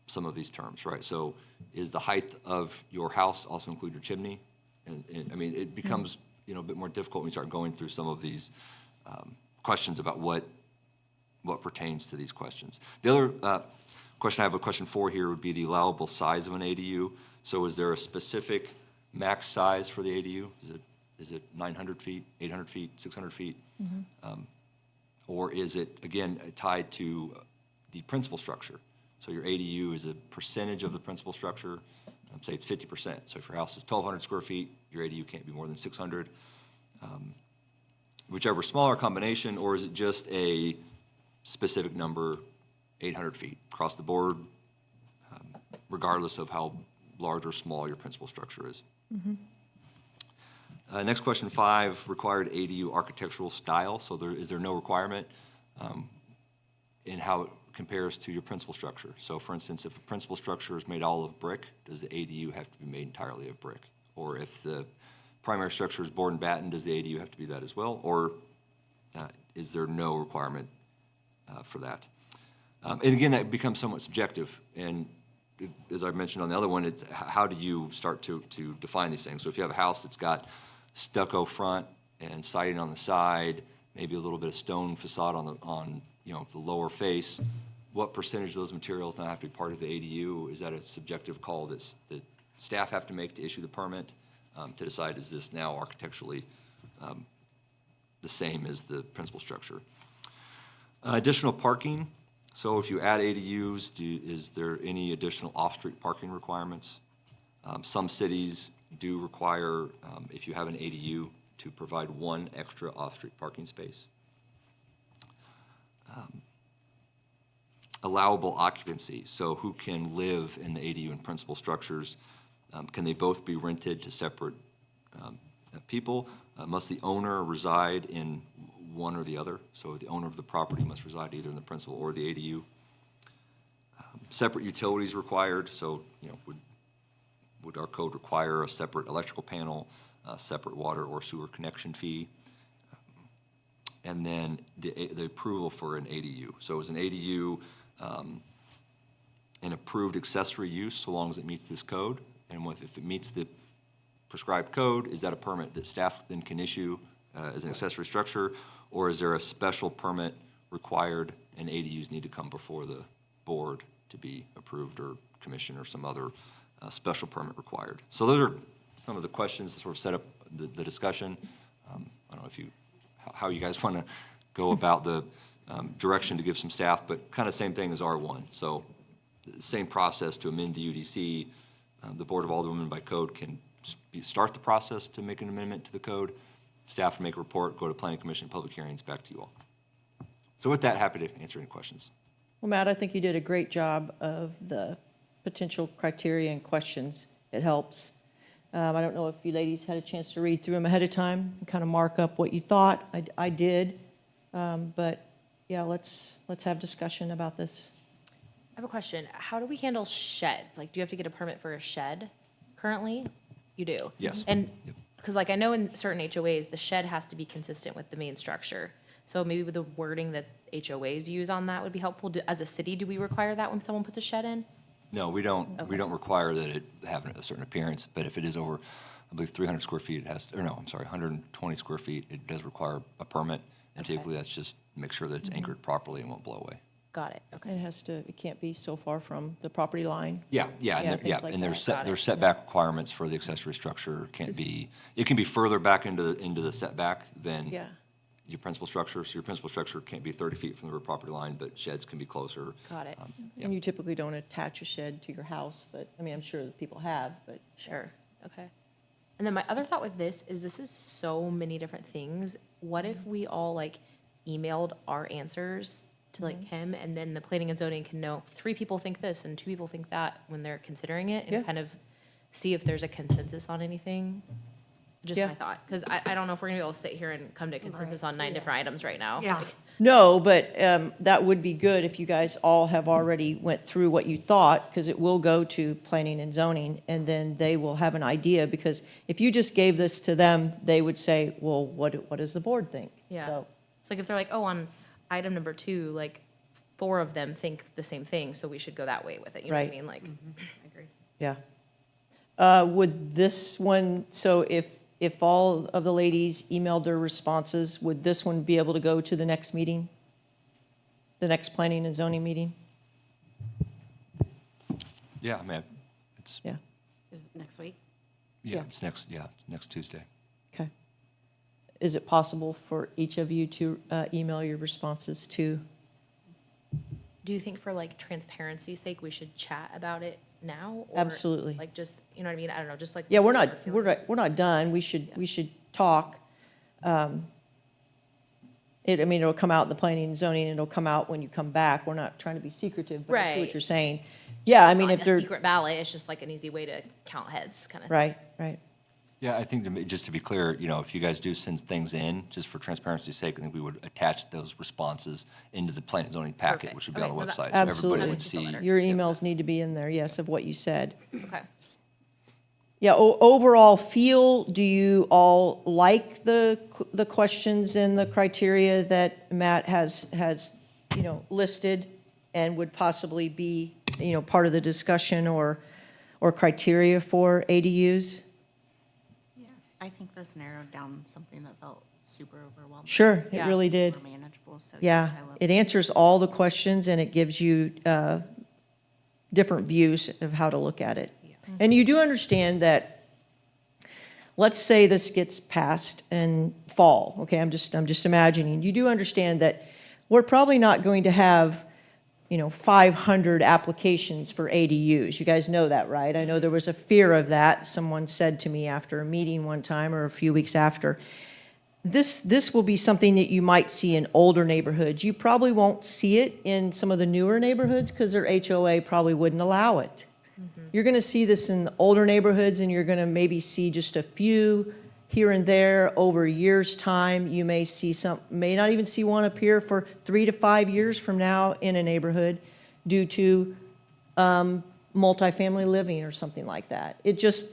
some of these terms, right? So is the height of your house also include your chimney? And I mean, it becomes, you know, a bit more difficult when you start going through some of these questions about what pertains to these questions. The other question, I have a question 4 here, would be the allowable size of an ADU. So is there a specific max size for the ADU? Is it 900 feet, 800 feet, 600 feet? Or is it, again, tied to the principal structure? So your ADU is a percentage of the principal structure. Say it's 50%. So if your house is 1,200 square feet, your ADU can't be more than 600. Whichever smaller combination, or is it just a specific number, 800 feet across the board, regardless of how large or small your principal structure is? Next question 5, required ADU architectural style. So is there no requirement in how it compares to your principal structure? So for instance, if a principal structure is made all of brick, does the ADU have to be made entirely of brick? Or if the primary structure is board and batten, does the ADU have to be that as well? Or is there no requirement for that? And again, that becomes somewhat subjective. And as I mentioned on the other one, it's how do you start to define these things? So if you have a house that's got stucco front and siding on the side, maybe a little bit of stone facade on you know, the lower face, what percentage of those materials now have to be part of the ADU? Is that a subjective call that staff have to make to issue the permit to decide, is this now architecturally the same as the principal structure? Additional parking. So if you add ADUs, is there any additional off-street parking requirements? Some cities do require, if you have an ADU, to provide 1 extra off-street parking space. Allowable occupancy, so who can live in the ADU and principal structures? Can they both be rented to separate people? Must the owner reside in one or the other? So the owner of the property must reside either in the principal or the ADU. Separate utilities required, so you know, would our code require a separate electrical panel, a separate water or sewer connection fee? And then the approval for an ADU. So is an ADU an approved accessory use so long as it meets this code? And if it meets the prescribed code, is that a permit that staff then can issue as an accessory structure? Or is there a special permit required and ADUs need to come before the board to be approved, or commission, or some other special permit required? So those are some of the questions that sort of set up the discussion. I don't know if how you guys want to go about the direction to give some staff, but kind of same thing as R1. So the same process to amend the UDC. The Board of Aldermen by code can start the process to make an amendment to the code. Staff can make a report, go to Planning Commission, public hearings, back to you all. So with that, happy to answer any questions. Well, Matt, I think you did a great job of the potential criteria and questions. It helps. I don't know if you ladies had a chance to read through them ahead of time and kind of mark up what you thought. I did. But yeah, let's have discussion about this. I have a question. How do we handle sheds? Like, do you have to get a permit for a shed currently? You do? Yes. And, because like I know in certain HOAs, the shed has to be consistent with the main structure. So maybe with the wording that HOAs use on that would be helpful. As a city, do we require that when someone puts a shed in? No, we don't. We Okay. don't require that it have a certain appearance, but if it is over, I believe 300 square feet, it has, or no, I'm sorry, 120 square feet, it does require a permit. And Okay. typically that's just make sure that it's anchored properly and won't blow away. Got it, okay. It can't be so far from the property line. Yeah, Yeah, and things like and there's that. Got it. there's setback requirements for the accessory structure. It can be further back into the setback than Yeah. your principal structure. So your principal structure can't be 30 feet from the rear property line, but sheds can be closer. Got it. And you typically don't attach a shed to your house, but, I mean, I'm sure that people have, but. Sure, okay. And then my other thought with this is so many different things. What if we all like emailed our answers to like him, and then the planning and zoning can know 3 people think this and 2 people think that when they're considering it, and Yeah. kind of see if there's a consensus on anything? Just Yeah. my thought, because I don't know if we're gonna be able to sit here and come to a consensus on 9 different items right now. Yeah. Like, No, but that would be good if you guys all have already went through what you thought, because it will go to planning and zoning, and then they will have an idea, because if you just gave this to them, they would say, well, what does the board think? Yeah. So, It's like if they're like, oh, on item number 2, like 4 of them think the same thing, so we should go that way with it, you know what I Right. mean? Like, I agree. Yeah. Would this one, so if all of the ladies emailed their responses, would this one be able to go to the next meeting? The next planning and zoning meeting? Yeah, I mean, it's, Yeah, Is it next week? yeah, Yeah. it's next Tuesday. okay. Is it possible for each of you to email your responses to? Do you think for like transparency's sake, we should chat about it now? Or, Absolutely. Like, just, you know what I mean? I don't know, just like. Yeah, we're what not, feeling. we're not done. We should talk. I mean, it'll come out in the planning and zoning, and it'll come out when you come back. We're not trying to be secretive, but I see what Right. you're saying. Yeah, I It's mean, not if like they're, a secret ballot, it's just like an easy way to count heads, kind of. right, right. Yeah, I think just to be clear, if you guys do send things in, just for transparency's sake, I think we would attach those responses into the planning and zoning packet, Perfect. which would be on the Okay, no, website. that- So Absolutely. everybody That would makes me feel see. better. Your emails need to be in there, yes, of what you said. Okay. Yeah, overall feel, do you all like the questions and the criteria that Matt has, listed and would possibly be, part of the discussion or criteria for ADUs? Yes. I think this narrowed down something that felt super overwhelming. Sure, it Yeah. really did. More manageable, so. Yeah, I love it answers all the questions and it gives you different views of how to look at it. And you do understand that, let's say this gets passed in fall, okay, I'm just imagining. You do understand that we're probably not going to have, 500 applications for ADUs. You guys know that, right? I know there was a fear of that, someone said to me after a meeting one time or a few weeks after. This will be something that you might see in older neighborhoods. You probably won't see it in some of the newer neighborhoods because their HOA probably wouldn't allow it. You're going to see this in the older neighborhoods, and you're going to maybe see just a few here and there over a year's time. You may see may not even see one appear for 3 to 5 years from now in a neighborhood due to multifamily living or something like that. It just,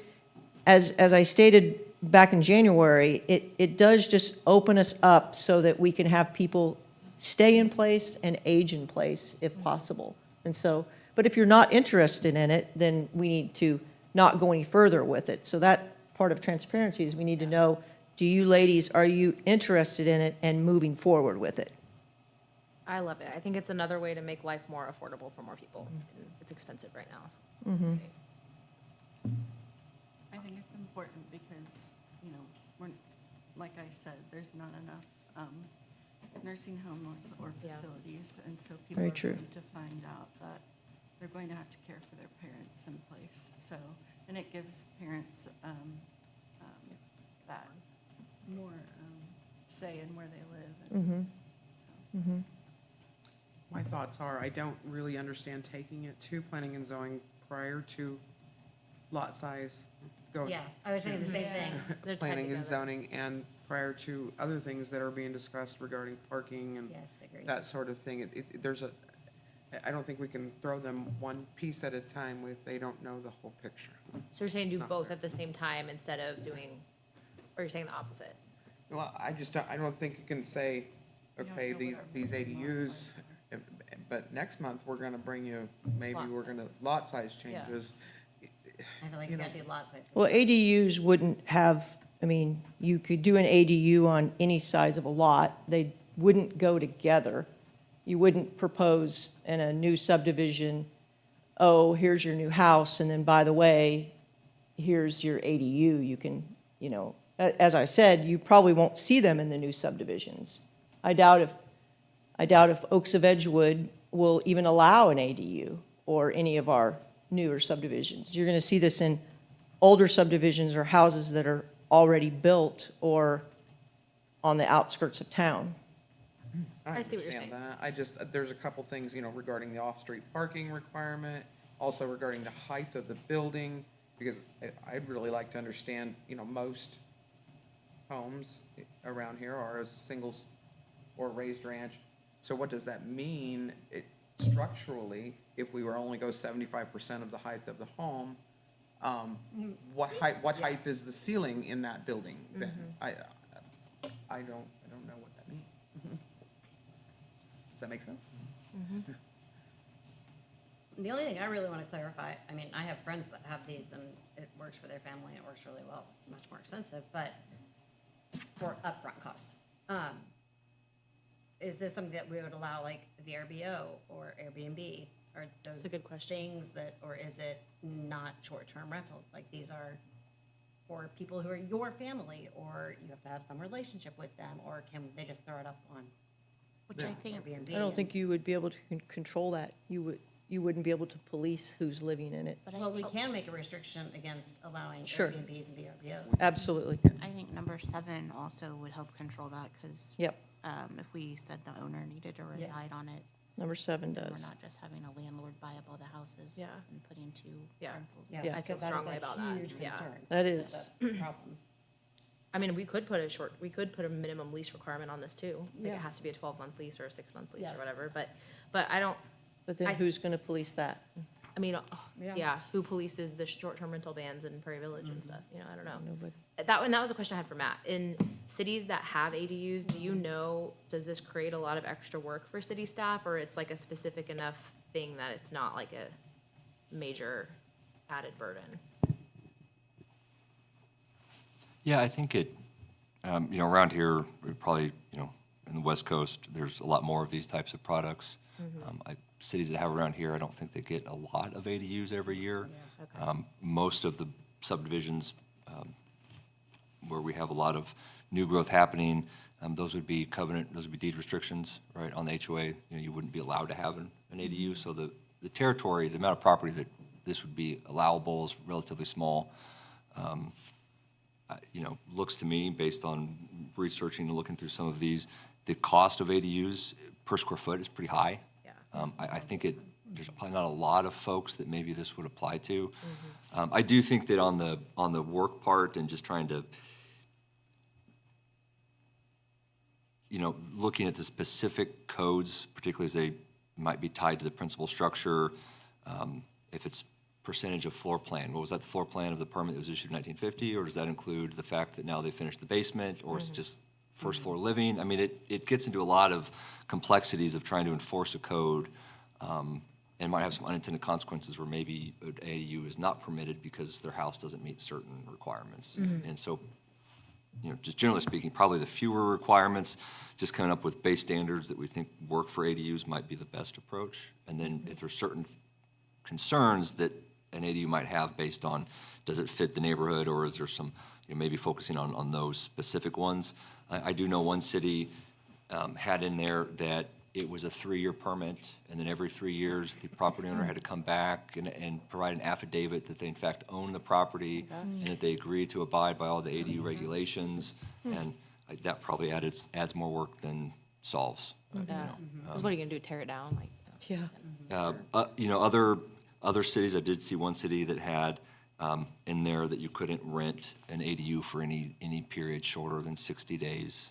as I stated back in January, it does just open us up so that we can have people stay in place and age in place if possible. And so, but if you're not interested in it, then we need to not go any further with it. So that part of transparency is we need to know, do you ladies, are you interested in it and moving forward with it? I love it. I think it's another way to make life more affordable for more people. And it's expensive right now. So. I think it's important because, we're, like I said, there's not enough nursing homes or Yeah. facilities. And so people Very are true. going to find out that they're going to have to care for their parents in place. So, and it gives parents that more say in where they live. And so. My thoughts are, I don't really understand taking it to planning and zoning prior to lot size going. Yeah, I was saying the same thing. They're tied Planning and together. zoning and prior to other things that are being discussed regarding parking and Yes, agreed. that sort of thing. I don't think we can throw them one piece at a time with, they don't know the whole picture. So you're saying do It's not both fair. at the same time instead of doing, or you're saying the opposite? Well, I don't think you can say, don't okay, know these what our these lot ADUs, size but next month, we're gonna bring you, maybe Lot we're size. gonna, lot size Yeah. changes. I feel like you you know. gotta do lots of. Well, ADUs wouldn't have, you could do an ADU on any size of a lot. They wouldn't go together. You wouldn't propose in a new subdivision, oh, here's your new house, and then by the way, here's your ADU. You can, as I said, you probably won't see them in the new subdivisions. I doubt if Oaks of Edgewood will even allow an ADU or any of our newer subdivisions. You're going to see this in older subdivisions or houses that are already built or on the outskirts of town. I see what you're understand saying. that. There's a couple things, regarding the off-street parking requirement, also regarding the height of the building, because I'd really like to understand, most homes around here are singles or raised ranch. So what does that mean structurally, if we were only go 75% of the height of the home? What height is the ceiling in that building then? I don't know what that means. Does that make sense? The only thing I really want to clarify, I mean, I have friends that have these and it works for their family, and it works really well, much more expensive, but for upfront cost. Is this something that we would allow like VRBO or Airbnb? Or those a good question. things that, or is it not short-term rentals? Like these are for people who are your family, or you have to have some relationship with them, or can they just throw it up on Which I think, Airbnb? I don't think you would be able to control that. You wouldn't be able to police who's living in it. but I Well, we think, can make a restriction against allowing Sure. Airbnbs and VRBOs. Absolutely. I think number 7 also would help control that, because Yep. if we said the owner needed to Yeah. reside on it, Number 7 then we're does. not just having a landlord buy up all the houses Yeah. and putting 2 Yeah. rentals. Yeah, Yeah. I feel because that is strongly a about that, huge yeah. concern. That is. That's the problem. I mean, we could put a minimum lease requirement on this too. Like Yeah. it has to be a 12-month lease or a 6-month lease Yes. or whatever, but I don't, But then I- who's going to police that? I mean, Yeah. yeah, who polices the short-term rental bans in Prairie Village and stuff, I don't know. Nobody. That was a question I had for Matt. In cities that have ADUs, do you know, does this create a lot of extra work for city staff, or it's like a specific enough thing that it's not like a major added burden? Yeah, I think it, around here, we probably, in the West Coast, there's a lot more of these types of products. Cities that have around here, I don't think they get a lot of ADUs every year. Most of the subdivisions where we have a lot of new growth happening, those would be deed restrictions, right, on the HOA. You wouldn't be allowed to have an ADU, so the territory, the amount of property that this would be allowable is relatively small. Looks to me, based on researching and looking through some of these, the cost of ADUs per square foot is pretty high. Yeah. I think there's probably not a lot of folks that maybe this would apply to. I do think that on the work part and just trying to, looking at the specific codes, particularly as they might be tied to the principal structure, if it's percentage of floor plan. What was that, the floor plan of the permit that was issued in 1950, or does that include the fact that now they finished the basement, or is it just first floor living? I mean, it gets into a lot of complexities of trying to enforce a code, and might have some unintended consequences where maybe an ADU is not permitted because their house doesn't meet certain requirements. And so, just generally speaking, probably the fewer requirements, just coming up with base standards that we think work for ADUs might be the best approach. And then if there's certain concerns that an ADU might have based on, does it fit the neighborhood, or is there some, maybe focusing on those specific ones. I do know one city had in there that it was a 3-year permit, and then every 3 years, the property owner had to come back and provide an affidavit that they in fact own the property, and that they agreed to abide by all the ADU regulations, and that probably adds more work than solves. Yeah. 'Cause what are you gonna do, tear it down? Like, Yeah. Other cities, I did see one city that had in there that you couldn't rent an ADU for any period shorter than 60 days.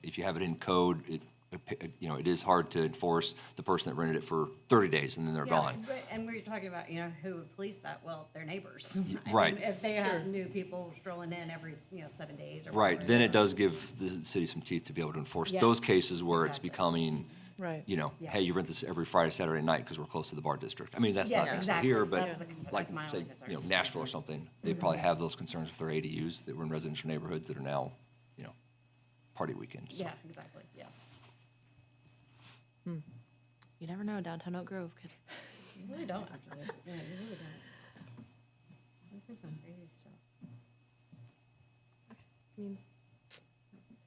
If you have it in code, it is hard to enforce the person that rented it for 30 days and then they're gone. Right, and we were talking about, who would police that? Well, their neighbors. right. I mean, if they have new people strolling in every, 7 days or Right, whatever. then it does give the city some teeth to be able to enforce Yes, those cases where it's exactly. becoming, Right. Yeah. hey, you rent this every Friday, Saturday night because we're close to the bar district. I mean, that's Yeah, not necessarily exactly. here, but That's the concern. like, That's my say, only concern. Nashville or something, they probably have those concerns with their ADUs that were in residential neighborhoods that are now, party weekends. So. Yeah, exactly, yes. you never know, downtown Oak Grove could. You really don't, actually. Yeah, you really don't. This is some crazy stuff. I mean,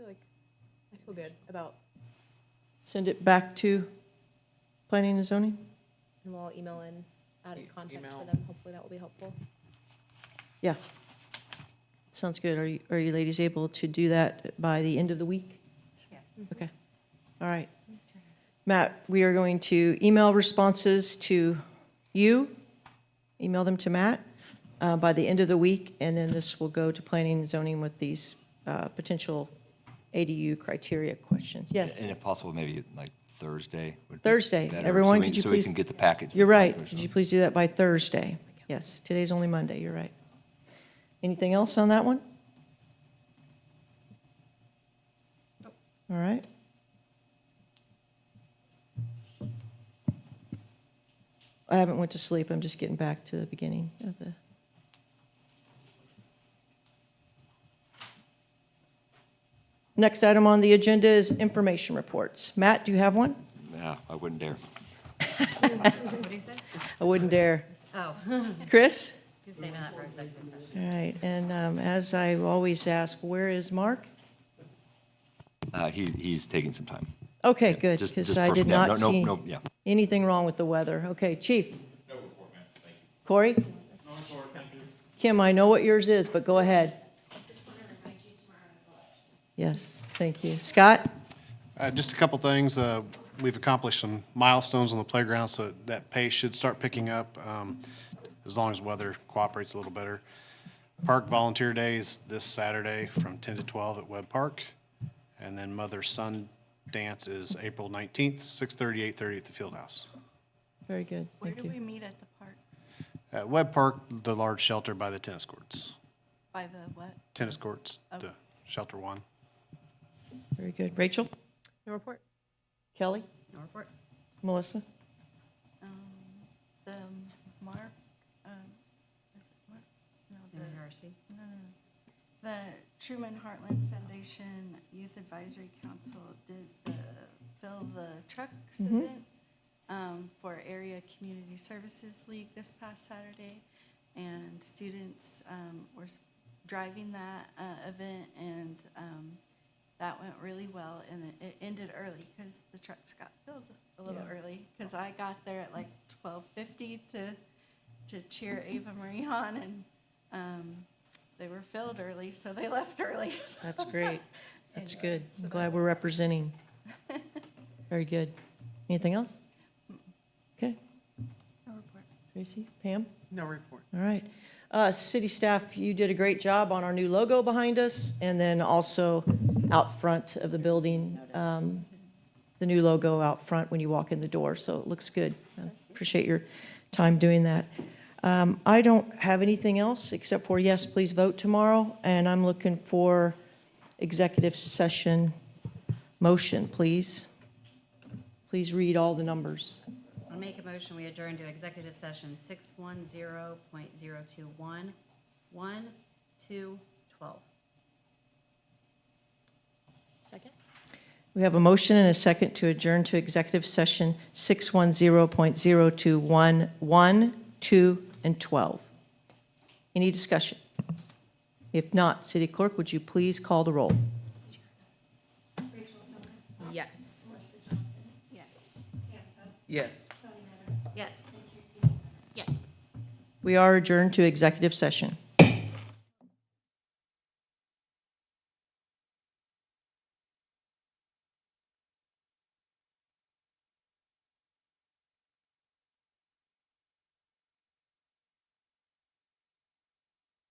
I feel good about, Send it back to planning and zoning? and we'll email in added context for email. them. Hopefully that will be helpful. Yeah. Sounds good. Are you ladies able to do that by the end of the week? Yes. Okay. All right. Matt, we are going to email responses to you, email them to Matt by the end of the week, and then this will go to planning and zoning with these potential ADU criteria questions. Yes, And if possible, maybe like Thursday would be Thursday. better, Everyone, so we- could you So we please- can get the package. you're right. Could you please do that by Thursday? Yes, today's only Monday, you're right. Anything else on that one? All right. I haven't went to sleep. I'm just getting back to the beginning of the. Next item on the agenda is information reports. Matt, do you have one? Yeah, I wouldn't dare. What do you say? I wouldn't dare. Oh, Chris? he's saving that for executive session. All right, and as I always ask, where is Mark? He's taking some time. Okay, good, Just because I did personal- yeah, not no, see no, yeah. anything wrong with the weather. Okay, Chief? No report, ma'am, thank you. Corey? No report, thank you. Kim, I know what yours is, but go ahead. Yes, thank you. Scott? Just a couple things. We've accomplished some milestones on the playground, so that pace should start picking up as long as weather cooperates a little better. Park Volunteer Days this Saturday from 10 to 12 at Webb Park. And then Mother-Son Dance is April 19th, 6:30, 8:30 at the Field House. Very good, Where thank do we you. meet at the park? At Webb Park, the large shelter by the tennis courts. By the what? Tennis courts, the shelter one. Very good. Rachel? No report. Kelly? No report. Melissa? The Mark, is it Mark? No, MRC. the Truman Heartland Foundation Youth Advisory Council did the Fill the Trucks event for Area Community Services League this past Saturday. And students were driving that event, and that went really well. And it ended early because the trucks got filled a little early, because I got there at like 12:50 to cheer Ava Marie on, and they were filled early, so they left early. That's great. That's Anyway, good. so I'm glad we're representing. Very good. Anything else? Okay. No report. Tracy? Pam? No report. All right. City staff, you did a great job on our new logo behind us, and then also out front of the building, the new logo out front when you walk in the door, so it looks good. I appreciate your time doing that. I don't have anything else except for, yes, please vote tomorrow, and I'm looking for executive session motion, please. Please read all the numbers. I'll make a motion, we adjourn to executive session 610.021, 1, 2, 12. Second. We have a motion and a second to adjourn to executive session 610.021, 1, 2, and 12. Any discussion? If not, City Clerk, would you please call the roll? Yes. Yes. Yes. Yes. Yes. We are adjourned to executive session.